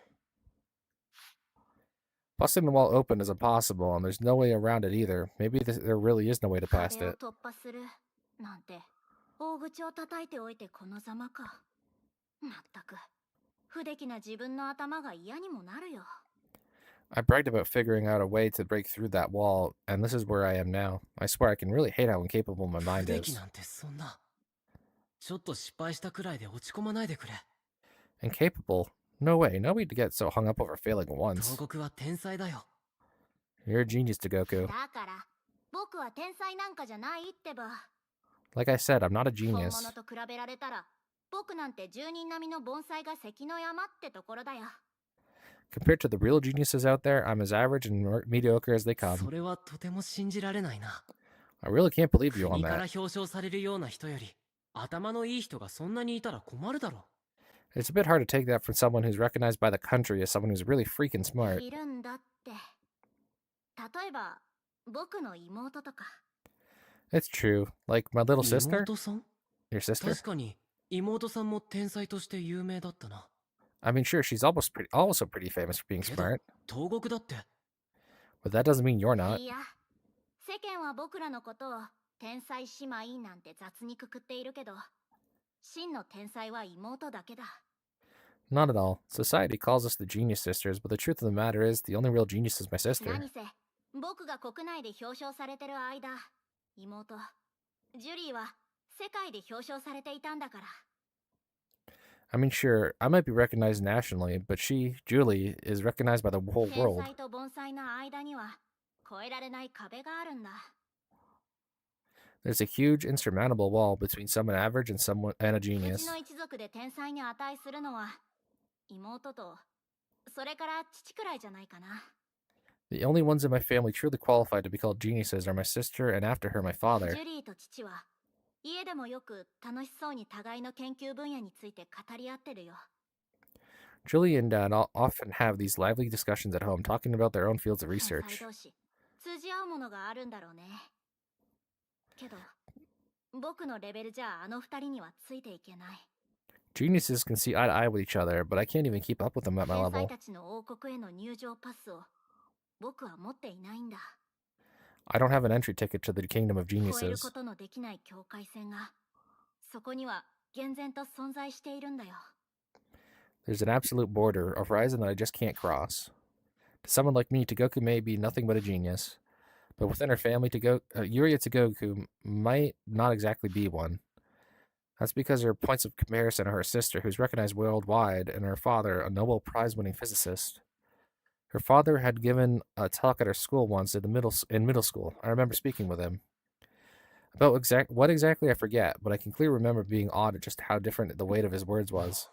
Busting the wall open is impossible, and there's no way around it either. Maybe there really is no way to pass 壁を it. 突破するなんて、大口を叩いておいてこのざまか。まったく、不出来な自分の頭が嫌にもなるよ。 I bragged about figuring out a way to break through that wall, and this is where I am now. I swear I can really hate how incapable my 不 mind 出来 is. なんてそんな。ちょっと失敗したくらいで落ち込まないでくれ。 Incapable? No way. No way to get so hung up over failing once. 東国は天才だよ。 You're a genius, Togoku. だから、僕は天才なんかじゃないってば。 Like I said, I'm not a 本 genius. 物と比べられたら、僕なんて住人並みの盆栽が関の山ってところだよ。 Compared to the real geniuses out there, I'm as average and mediocre as they そ come. れはとても信じられないな。 I really can't believe you on 国から that. 表彰されるような人より、頭のいい人がそんなにいたら困るだろ It's a bit hard to take that from someone who's recognized by the country as someone who's really freaking smart. いるんだって。例えば、僕の妹とか。 It's true. Like my little う。 sister? 妹さん Your sister? 確かに、妹さんも天才として有名だったな。 I mean, sure, she's also pretty famous for being けど smart, 東国だって。 but that doesn't mean you're not. いや、世間は僕らのことを天才姉妹なんて雑にくくっているけど、真の天才は妹だけだ。 Not at all. Society calls us the genius sisters, but the truth of the matter is, the only real genius is my sister. 何せ、僕が国内で表彰されてる間、妹、ジュリーは世界で表彰されていたんだから。 I mean, sure, I might be recognized nationally, but she, Julie, is recognized by the whole 天 world. 才と盆栽の間には越えられない壁があるんだ。 There's a huge, insurmountable wall between someone average and a うち genius. の一族で天才に値するのは妹とそれから父くらいじゃないかな。 The only ones in my family truly qualified to be called geniuses are my sister and after her my ジ father. ュリーと父は家でもよく楽しそうに互いの研究分野について語り合ってるよ。 Julie and Dad often have these lively discussions at home, talking about their own fields of 天才 research. 同士通じ合うものがあるんだろうね。けど僕のレベルじゃあの二人にはついていけない。 Geniuses can see eye to eye with each other, but I can't even keep up with them at my 天才 level. たちの王国への入場パスを僕は持っていないんだ。 I don't have an entry ticket to the kingdom of 超える geniuses. ことのできない境界線がそこには厳然と存在しているんだよ。 There's an absolute border, a horizon that I just can't cross. To someone like me, Togoku may be nothing but a genius, but within her family, Yuria Togoku might not exactly be one. That's because her points of comparison are her sister, who's recognized worldwide, and her father, a Nobel Prize-winning physicist. Her father had given a talk at her school once in middle school. I remember speaking with him. About what exactly I forget, but I can clearly remember being awed at just how different the weight of his words was.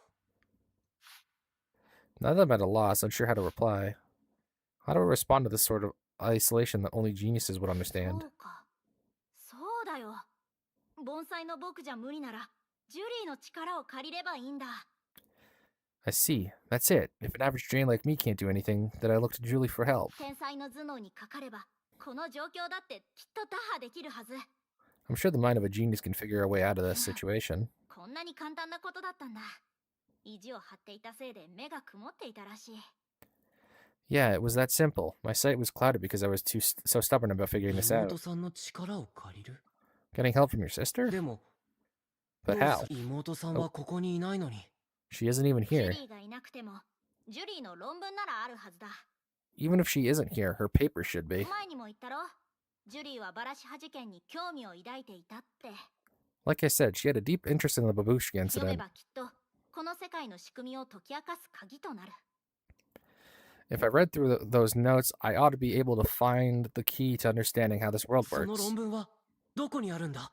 Now that I'm at a loss, unsure how to reply. How do I respond to this sort of isolation that only geniuses would そ understand? うか。そうだよ。盆栽の僕じゃ無理ならジュリーの力を借りればいいんだ。 I see. That's it. If an average drain like me can't do anything, then I look to Julie for help. 天才の頭脳にかかればこの状況だってきっと打破できるはず。 I'm sure the mind of a genius can figure a way out of this situation. こんなに簡単なことだったんだ。意地を張っていたせいで目が曇っていたらしい。 Yeah, it was that simple. My sight was clouded because I was so stubborn about figuring this out. 妹さんの力を借りる Getting help from your sister? でも、 But どう how? す妹さんはここにいないのに。 She isn't even ジュ here. リーがいなくてもジュリーの論文ならあるはずだ。 Even if she isn't here, her paper should be. 前にも言ったろ。ジュリーはバラシハ事件に興味を抱いていたって。 Like I said, she had a deep interest in the babushka 読め incident. ばきっとこの世界の仕組みを解き明かす鍵となる。 If I read through those notes, I ought to be able to find the key to understanding how this world その works. 論文はどこにあるんだ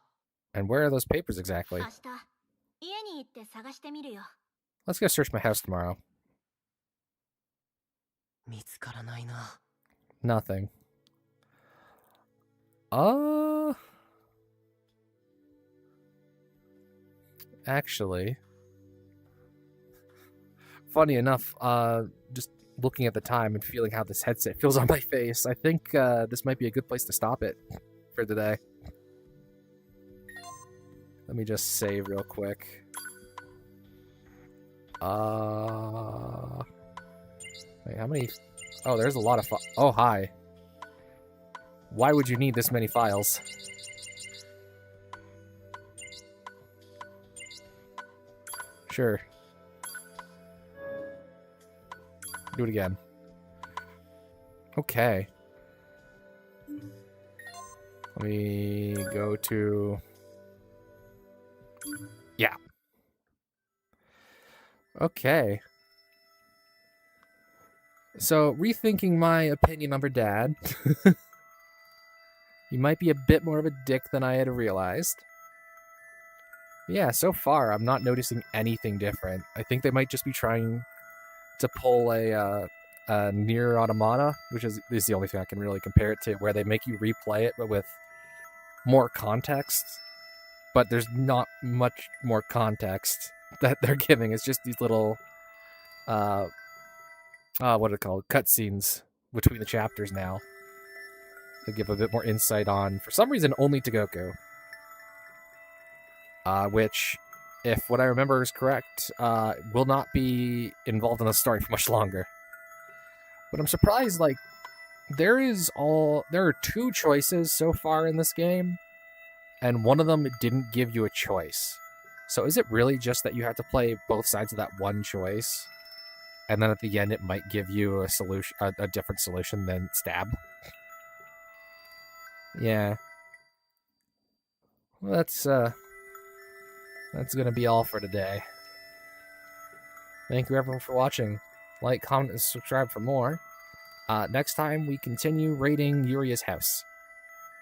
And where are those papers exactly? 明日家に行って探してみるよ。 Let's go search my house tomorrow. 見つからないな。 Nothing. Actually, funny enough, just looking at the time and feeling how this headset feels on my face, I think this might be a good place to stop it for today. Let me just save real quick. Wait, how many? Oh, there's a lot of oh, hi. Why would you need this many files? Sure. Do it again. Okay. Let me go to... Yeah. Okay. So, rethinking my opinion of her dad. He might be a bit more of a dick than I had realized. Yeah, so far, I'm not noticing anything different. I think they might just be trying to pull a Nier Automata, which is the only thing I can really compare it to, where they make you replay it, but with more context. But there's not much more context that they're giving. It's just these little, what are it called? Cutscenes between the chapters now. They give a bit more insight on, for some reason, only Togoku. Which, if what I remember is correct, will not be involved in the story for much longer. But I'm surprised, like, there are 2 choices so far in this game, and one of them didn't give you a choice. So is it really just that you have to play both sides of that one choice, and then at the end it might give you a solution, a different solution than stab? Yeah. Well, that's gonna be all for today. Thank you everyone for watching. Like, comment, and subscribe for more. Next time we continue raiding Yuria's house.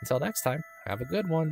Until next time, have a good one.